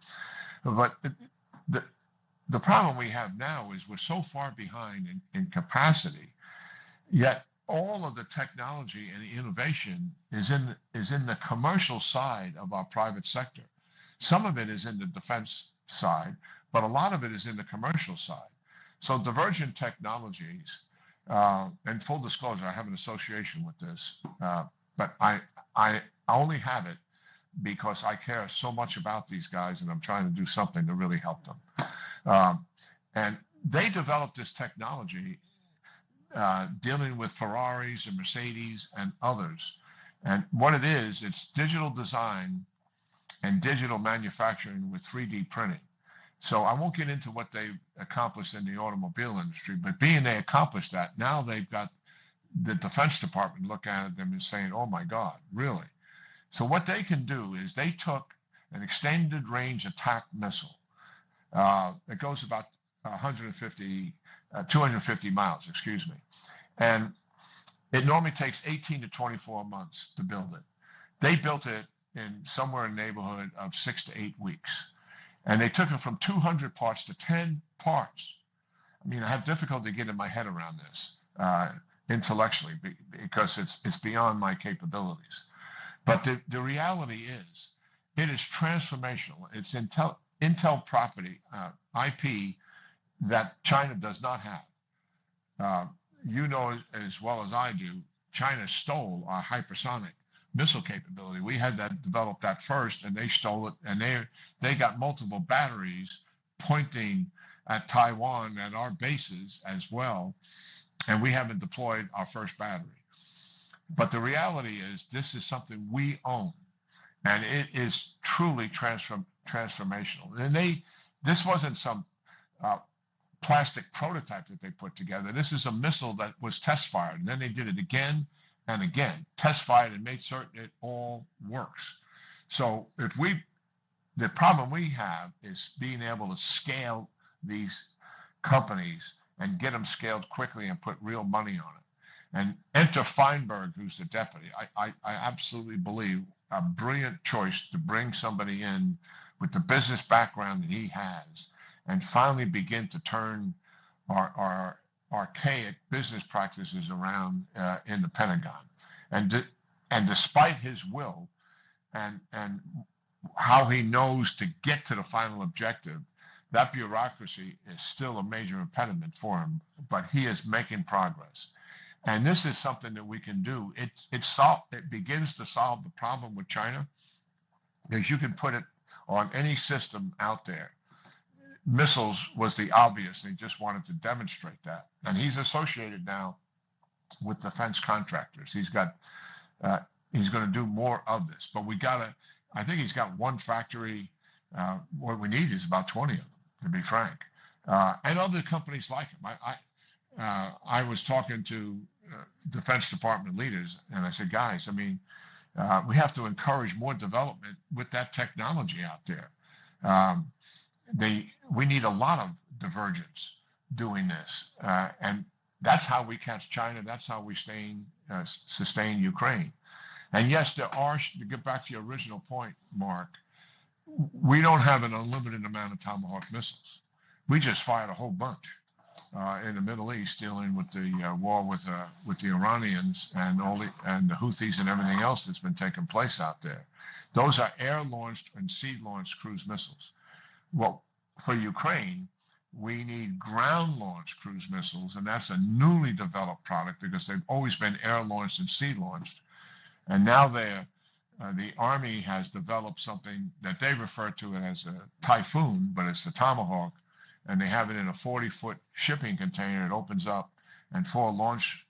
But the problem we have now is we're so far behind in capacity, yet all of the technology and the innovation is in the commercial side of our private sector. Some of it is in the defense side, but a lot of it is in the commercial side. So Divergent Technologies, and full disclosure, I have an association with this, but I only have it because I care so much about these guys, and I'm trying to do something to really help them. And they developed this technology dealing with Ferraris and Mercedes and others. And what it is, it's digital design and digital manufacturing with 3D printing. So I won't get into what they accomplished in the automobile industry, but being they accomplished that, now they've got the Defense Department looking at them and saying, oh my God, really? So what they can do is they took an extended range attack missile that goes about 250 miles, excuse me. And it normally takes 18 to 24 months to build it. They built it in somewhere in the neighborhood of 6 to 8 weeks. And they took it from 200 parts to 10 parts. I mean, I have difficulty getting my head around this intellectually, because it's beyond my capabilities. But the reality is, it is transformational. It's Intel property, IP, that China does not have. You know as well as I do, China stole our hypersonic missile capability. We had that developed that first, and they stole it, and they got multiple batteries pointing at Taiwan at our bases as well, and we haven't deployed our first battery. But the reality is, this is something we own, and it is truly transformational. And this wasn't some plastic prototype that they put together. This is a missile that was test fired, and then they did it again and again, test fired, and made certain it all works. So the problem we have is being able to scale these companies and get them scaled quickly and put real money on it. And enter Feinberg, who's the deputy. I absolutely believe a brilliant choice to bring somebody in with the business background that he has, and finally begin to turn our archaic business practices around in the Pentagon. And despite his will and how he knows to get to the final objective, that bureaucracy is still a major impediment for him, but he is making progress. And this is something that we can do. It begins to solve the problem with China, because you can put it on any system out there. Missiles was the obvious. They just wanted to demonstrate that. And he's associated now with defense contractors. He's going to do more of this. But I think he's got one factory. What we need is about 20 of them, to be frank. And other companies like him. I was talking to Defense Department leaders, and I said, guys, we have to encourage more development with that technology out there. We need a lot of divergence doing this. And that's how we catch China. That's how we sustain Ukraine. And yes, there are, to get back to your original point, Mark, we don't have an unlimited amount of Tomahawk missiles. We just fired a whole bunch in the Middle East, dealing with the war with the Iranians and the Houthis and everything else that's been taking place out there. Those are air-launched and sea-launched cruise missiles. Well, for Ukraine, we need ground-launched cruise missiles, and that's a newly developed product because they've always been air-launched and sea-launched. And now the Army has developed something that they refer to as a Typhoon, but it's the Tomahawk, and they have it in a 40-foot shipping container. It opens up, and 4 launch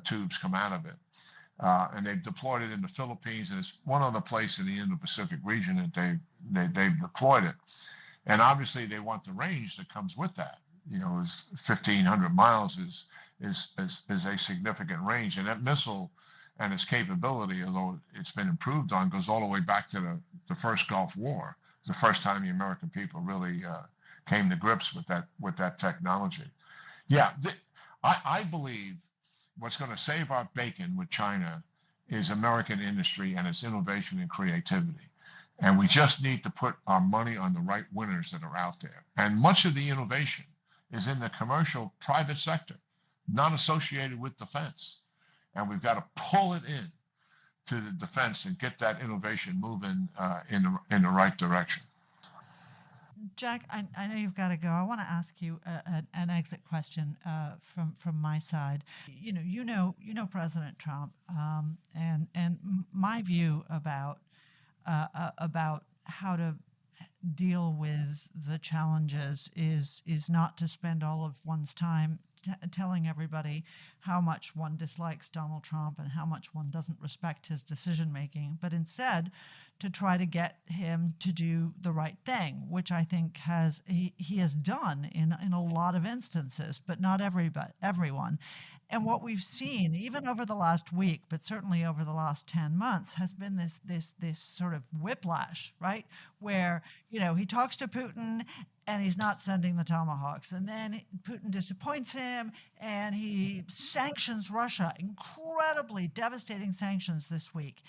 tubes come out of it. And they've deployed it in the Philippines, and it's one other place in the Indo-Pacific region that they've deployed it. And obviously, they want the range that comes with that. 1,500 miles is a significant range, and that missile and its capability, although it's been improved on, goes all the way back to the first Gulf War. The first time the American people really came to grips with that technology. Yeah, I believe what's going to save our bacon with China is American industry and its innovation and creativity. And we just need to put our money on the right winners that are out there. And much of the innovation is in the commercial private sector, not associated with defense. And we've got to pull it in to the defense and get that innovation moving in the right direction. Jack, I know you've got to go. I want to ask you an exit question from my side. You know President Trump, and my view about how to deal with the challenges is not to spend all of one's time telling everybody how much one dislikes Donald Trump and how much one doesn't respect his decision making, but instead to try to get him to do the right thing, which I think he has done in a lot of instances, but not everyone. And what we've seen, even over the last week, but certainly over the last 10 months, has been this sort of whiplash, right? Where, he talks to Putin and he's not sending the Tomahawks. And then Putin disappoints him and he sanctions Russia, incredibly devastating sanctions this week.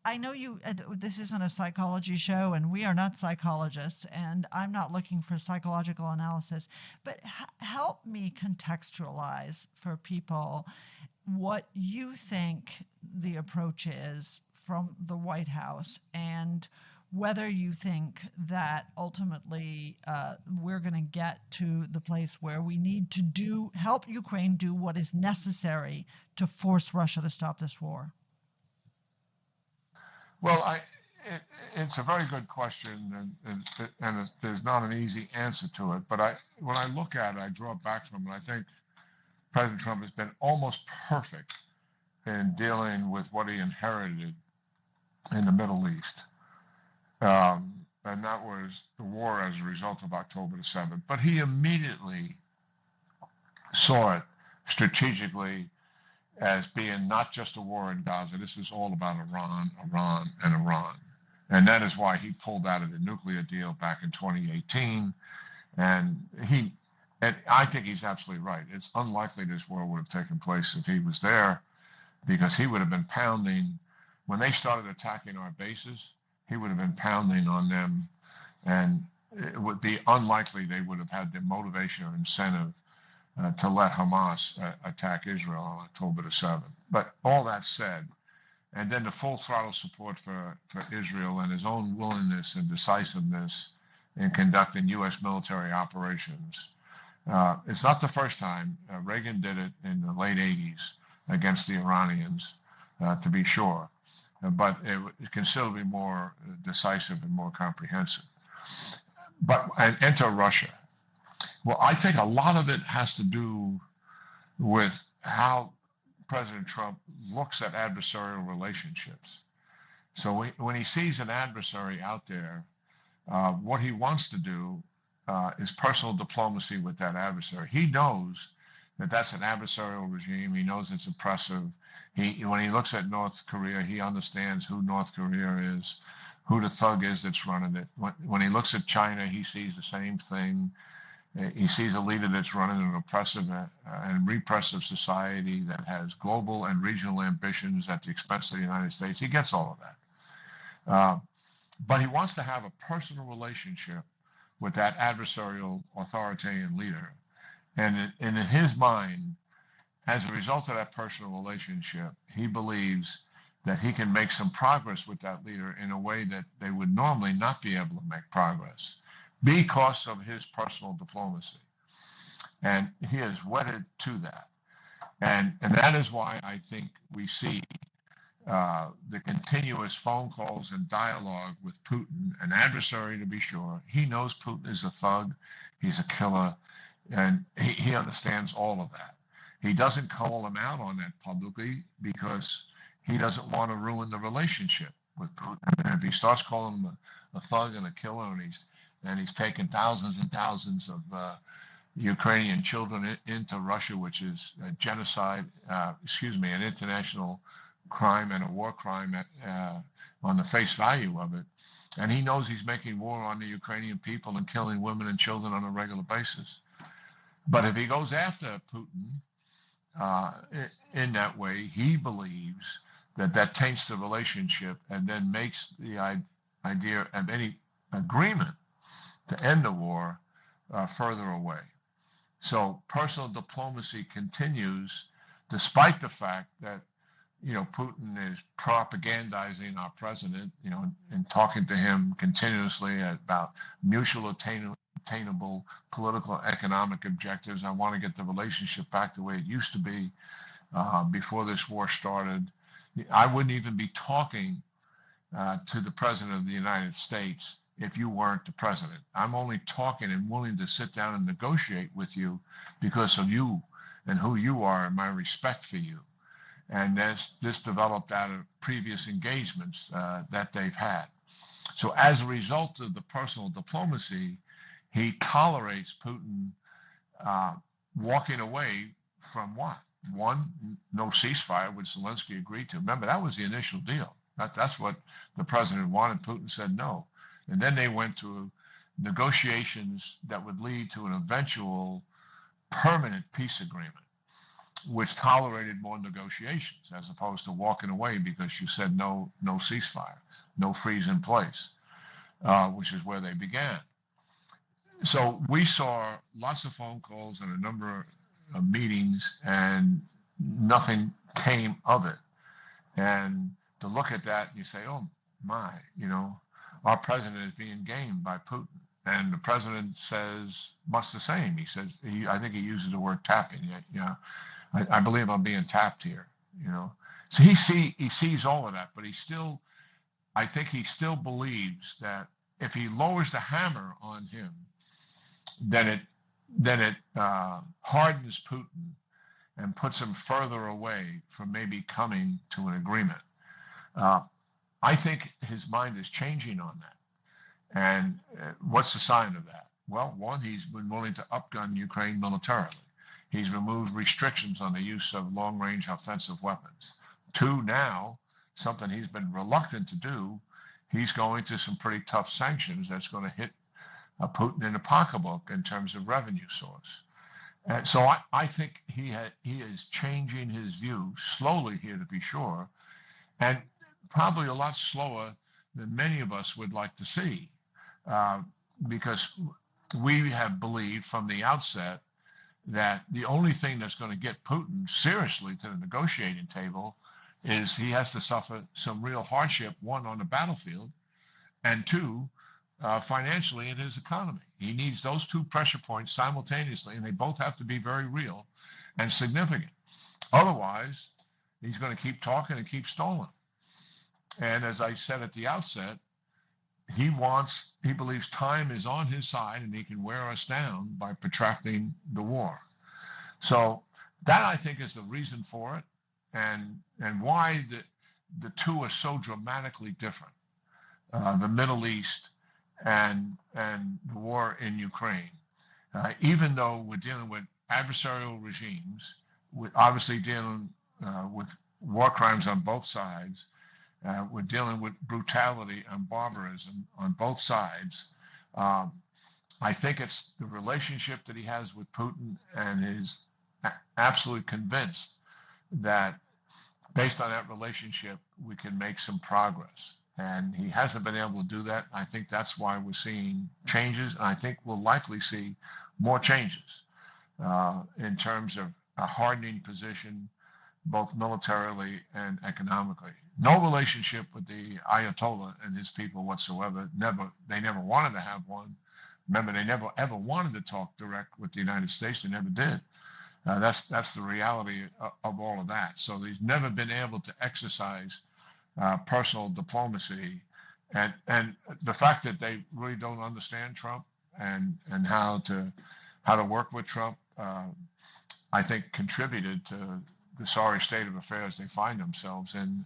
I know this isn't a psychology show, and we are not psychologists, and I'm not looking for psychological analysis, but help me contextualize for people what you think the approach is from the White House, and whether you think that ultimately we're going to get to the place where we need to help Ukraine do what is necessary to force Russia to stop this war. Well, it's a very good question, and there's not an easy answer to it. But when I look at it, I draw back from it. I think President Trump has been almost perfect in dealing with what he inherited in the Middle East. And that was the war as a result of October the 7th. But he immediately saw it strategically as being not just a war in Gaza. This is all about Iran. And that is why he pulled out of the nuclear deal back in 2018. And I think he's absolutely right. It's unlikely this war would have taken place if he was there, because he would have been pounding. When they started attacking our bases, he would have been pounding on them, and it would be unlikely they would have had the motivation or incentive to let Hamas attack Israel on October the 7th. But all that said, and then the full throttle support for Israel and his own willingness and decisiveness in conducting U.S. military operations. It's not the first time. Reagan did it in the late 80s against the Iranians, to be sure, but it was considerably more decisive and more comprehensive. And enter Russia. Well, I think a lot of it has to do with how President Trump looks at adversarial relationships. So when he sees an adversary out there, what he wants to do is personal diplomacy with that adversary. He knows that that's an adversarial regime. He knows it's oppressive. When he looks at North Korea, he understands who North Korea is, who the thug is that's running it. When he looks at China, he sees the same thing. He sees a leader that's running an oppressive and repressive society that has global and regional ambitions at the expense of the United States. He gets all of that. But he wants to have a personal relationship with that adversarial authoritarian leader. And in his mind, as a result of that personal relationship, he believes that he can make some progress with that leader in a way that they would normally not be able to make progress because of his personal diplomacy. And he is wedded to that. And that is why I think we see the continuous phone calls and dialogue with Putin, an adversary to be sure. He knows Putin is a thug, he's a killer, and he understands all of that. He doesn't call him out on that publicly because he doesn't want to ruin the relationship with Putin. And if he starts calling him a thug and a killer, and he's taken thousands and thousands of Ukrainian children into Russia, which is a genocide, an international crime and a war crime on the face value of it. And he knows he's making war on the Ukrainian people and killing women and children on a regular basis. But if he goes after Putin in that way, he believes that taints the relationship and then makes the idea of any agreement to end the war further away. So personal diplomacy continues despite the fact that Putin is propagandizing our president, and talking to him continuously about mutual attainable political economic objectives. I want to get the relationship back the way it used to be before this war started. I wouldn't even be talking to the president of the United States if you weren't the president. I'm only talking and willing to sit down and negotiate with you because of you and who you are and my respect for you. And this developed out of previous engagements that they've had. So as a result of the personal diplomacy, he tolerates Putin walking away from what? One, no ceasefire, which Zelensky agreed to. Remember, that was the initial deal. That's what the president wanted. Putin said no. And then they went to negotiations that would lead to an eventual permanent peace agreement, which tolerated more negotiations as opposed to walking away because you said no ceasefire, no freeze in place, which is where they began. So we saw lots of phone calls and a number of meetings, and nothing came of it. And to look at that, you say, oh my, our president is being gamed by Putin. And the president says much the same. He says, I think he uses the word tapping. I believe I'm being tapped here, So he sees all of that, but I think he still believes that if he lowers the hammer on him, then it hardens Putin and puts him further away from maybe coming to an agreement. I think his mind is changing on that. And what's the sign of that? Well, one, he's been willing to upgun Ukraine militarily. He's removed restrictions on the use of long-range offensive weapons. Two, now, something he's been reluctant to do, he's going to some pretty tough sanctions that's going to hit Putin in the pocketbook in terms of revenue source. And so I think he is changing his view slowly here, to be sure, and probably a lot slower than many of us would like to see, because we have believed from the outset that the only thing that's going to get Putin seriously to the negotiating table is he has to suffer some real hardship, one, on the battlefield, and two, financially in his economy. He needs those two pressure points simultaneously, and they both have to be very real and significant. Otherwise, he's going to keep talking and keep stalling. And as I said at the outset, he believes time is on his side and he can wear us down by protracting the war. So that, I think, is the reason for it, and why the two are so dramatically different. The Middle East and the war in Ukraine. Even though we're dealing with adversarial regimes, we're obviously dealing with war crimes on both sides. We're dealing with brutality and barbarism on both sides. I think it's the relationship that he has with Putin, and is absolutely convinced that based on that relationship, we can make some progress. And he hasn't been able to do that. I think that's why we're seeing changes, and I think we'll likely see more changes in terms of a hardening position, both militarily and economically. No relationship with the Ayatollah and his people whatsoever. They never wanted to have one. Remember, they never ever wanted to talk direct with the United States. They never did. That's the reality of all of that. So he's never been able to exercise personal diplomacy, and the fact that they really don't understand Trump and how to work with Trump, I think contributed to the sorry state of affairs they find themselves in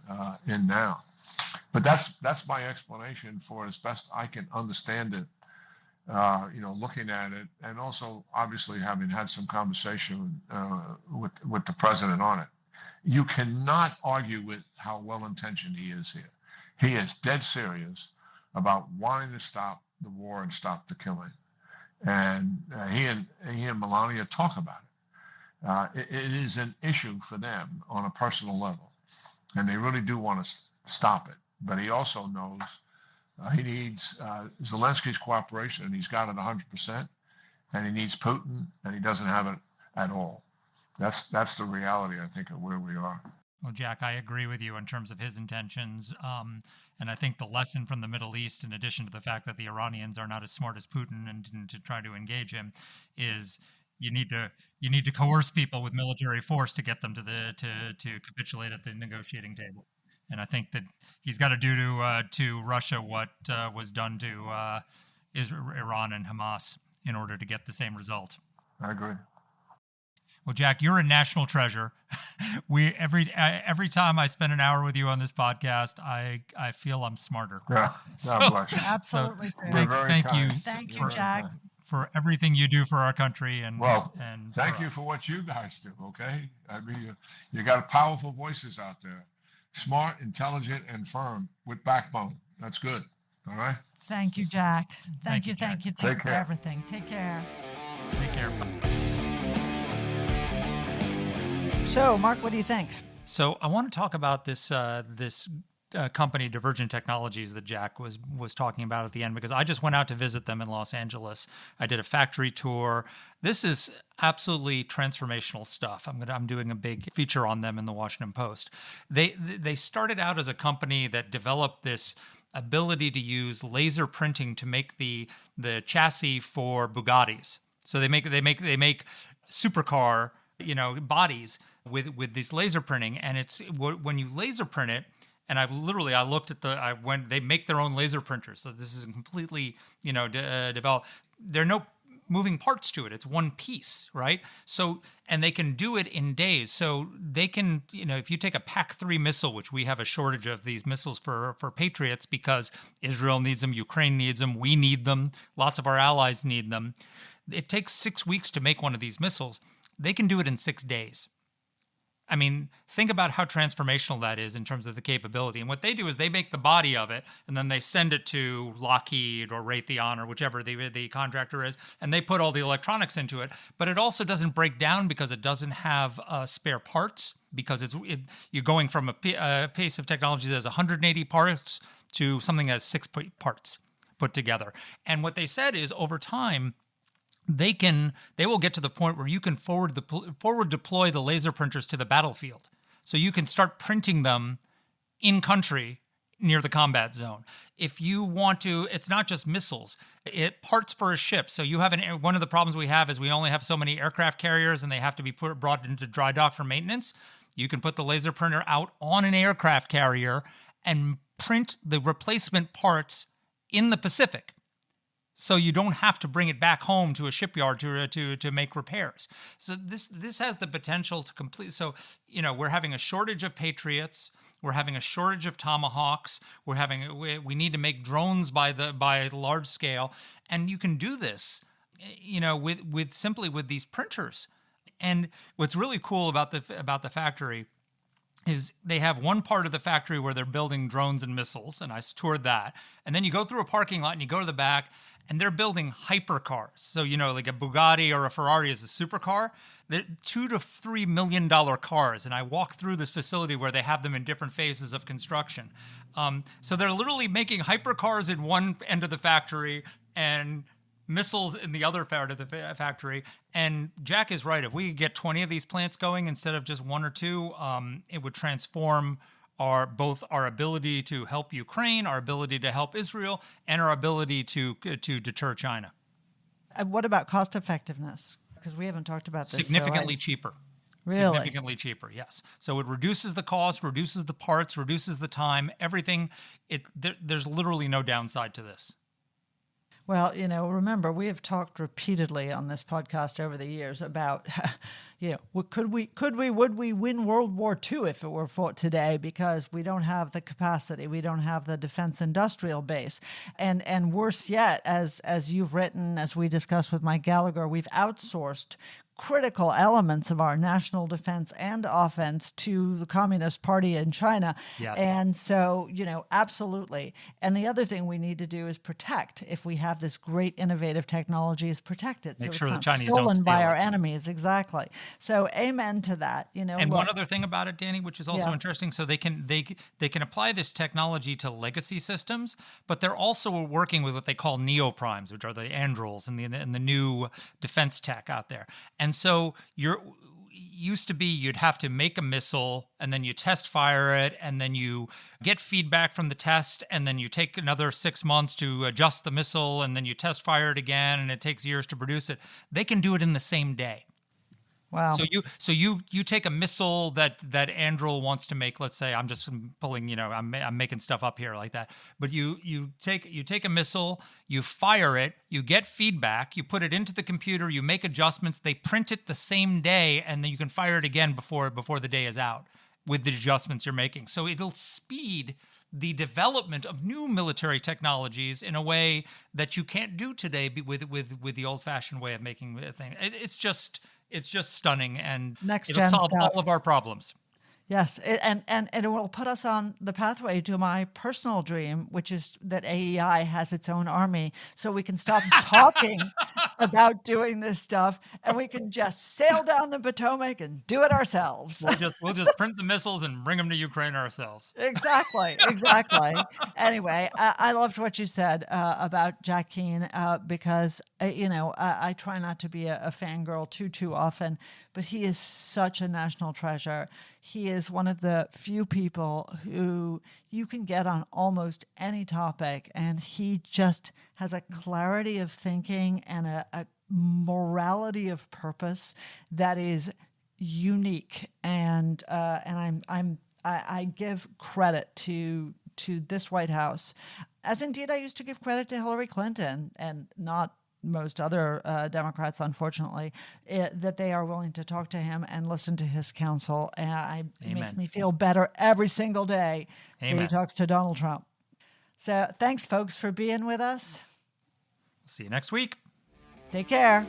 now. But that's my explanation for it, as best I can understand it. Looking at it, and also obviously having had some conversation with the president on it. You cannot argue with how well-intentioned he is here. He is dead serious about wanting to stop the war and stop the killing. And he and Melania talk about it. It is an issue for them on a personal level, and they really do want to stop it. But he also knows he needs Zelensky's cooperation, and he's got it 100%, and he needs Putin, and he doesn't have it at all. That's the reality, I think, of where we are. Well, Jack, I agree with you in terms of his intentions. And I think the lesson from the Middle East, in addition to the fact that the Iranians are not as smart as Putin and to try to engage him, is you need to coerce people with military force to get them to capitulate at the negotiating table. And I think that he's got to do to Russia what was done to Iran and Hamas in order to get the same result. I agree. Well, Jack, you're a national treasure. Every time I spend an hour with you on this podcast, I feel I'm smarter. Yeah, God bless you. Absolutely. Thank you, Jack, for everything you do for our country. And thank you for what you guys do. Okay, I mean, you got powerful voices out there, smart, intelligent, and firm with backbone. That's good. All right. Thank you, Jack. Thank you Take for care. everything. Take care. Take care. So, Mark, what do you think? So I want to talk about this company, Divergent Technologies, that Jack was talking about at the end, because I just went out to visit them in Los Angeles. I did a factory tour. This is absolutely transformational stuff. I'm doing a big feature on them in the Washington Post. They started out as a company that developed this ability to use laser printing to make the chassis for Bugattis. So they make supercar, bodies with this laser printing, and it's when you laser print it. And I looked at when they make their own laser printers. So this is completely, developed. There are no moving parts to it. It's one piece, right? So, and they can do it in days. So they can, if you take a PAC-3 missile, which we have a shortage of these missiles for Patriots because Israel needs them, Ukraine needs them, we need them, lots of our allies need them. It takes 6 weeks to make one of these missiles. They can do it in 6 days. I mean, think about how transformational that is in terms of the capability. And what they do is they make the body of it, and then they send it to Lockheed or Raytheon or whichever the contractor is, and they put all the electronics into it. But it also doesn't break down because it doesn't have spare parts, because you're going from a piece of technology that has 180 parts to something that has 6 parts put together. And what they said is over time, they will get to the point where you can forward deploy the laser printers to the battlefield. So you can start printing them in country near the combat zone. If you want to, it's not just missiles, parts for a ship. So you have one of the problems we have is we only have so many aircraft carriers and they have to be brought into dry dock for maintenance. You can put the laser printer out on an aircraft carrier and print the replacement parts in the Pacific. So you don't have to bring it back home to a shipyard to make repairs. So this has the potential to complete. So, we're having a shortage of Patriots. We're having a shortage of Tomahawks. We need to make drones by large scale. And you can do this, with these printers. And what's really cool about the factory is they have one part of the factory where they're building drones and missiles, and I toured that. And then you go through a parking lot and you go to the back, and they're building hypercars. So, like a Bugatti or a Ferrari is a supercar. They're $2 to $3 million cars. And I walk through this facility where they have them in different phases of construction. So they're literally making hypercars in one end of the factory and missiles in the other part of the factory. And Jack is right. If we could get 20 of these plants going instead of just one or two, it would transform both our ability to help Ukraine, our ability to help Israel, and our ability to deter China. And what about cost effectiveness? Because we haven't talked about this. Significantly cheaper. Really? Significantly cheaper, yes. So it reduces the cost, reduces the parts, reduces the time, everything. There's literally no downside to this. Well, remember, we have talked repeatedly on this podcast over the years about, would we win World War II if it were fought today, because we don't have the capacity, we don't have the defense industrial base. And worse yet, as you've written, as we discussed with Mike Gallagher, we've outsourced critical elements of our national defense and offense to the Communist Party in China. Yeah. And so, absolutely. And the other thing we need to do is protect. If we have this great innovative technology, is protect it. Make so sure it's the not Chinese stolen don't by steal our it. enemies. Exactly. So amen to that. And one other thing about it, Danny, which is also interesting, so they can apply this technology to legacy systems, but they're also working with what they call neoprimes, which are the andrils and the new defense tech out there. And so used to be you'd have to make a missile and then you test fire it and then you get feedback from the test and then you take another 6 months to adjust the missile and then you test fire it again and it takes years to produce it. They can do it in the same day. Wow. So you take a missile that Andril wants to make. Let's say I'm just pulling, I'm making stuff up here like that. But you take a missile, you fire it, you get feedback, you put it into the computer, you make adjustments. They print it the same day, and then you can fire it again before the day is out with the adjustments you're making. So it'll speed the development of new military technologies in a way that you can't do today with the old-fashioned way of making a thing. It's just stunning, and it'll solve all of our problems. Yes, and it will put us on the pathway to my personal dream, which is that AEI has its own army, so we can stop talking about doing this stuff, and we can just sail down the Potomac and do it ourselves. We'll just print the missiles and bring them to Ukraine ourselves. Exactly. Anyway, I loved what you said about Jack Keane because I try not to be a fangirl too often, but he is such a national treasure. He is one of the few people who you can get on almost any topic, and he just has a clarity of thinking and a morality of purpose that is unique. And I give credit to this White House, as indeed I used to give credit to Hillary Clinton, and not most other Democrats, unfortunately, that they are willing to talk to him and listen to his counsel. And it makes me feel better every single day that he talks to Donald Trump. So thanks, folks, for being with us. See you next week. Take care.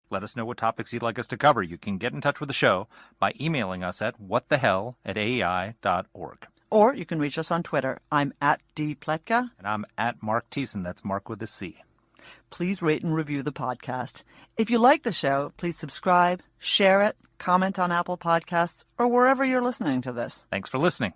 Let us know what topics you'd like us to cover. You can get in touch with the show by emailing us at whatthehell@aei.org. Or you can reach us on Twitter. I'm at @dpletka. And I'm at Mark Thiessen. That's Mark with a C. Please rate and review the podcast. If you like the show, please subscribe, share it, comment on Apple Podcasts, or wherever you're listening to this. Thanks for listening.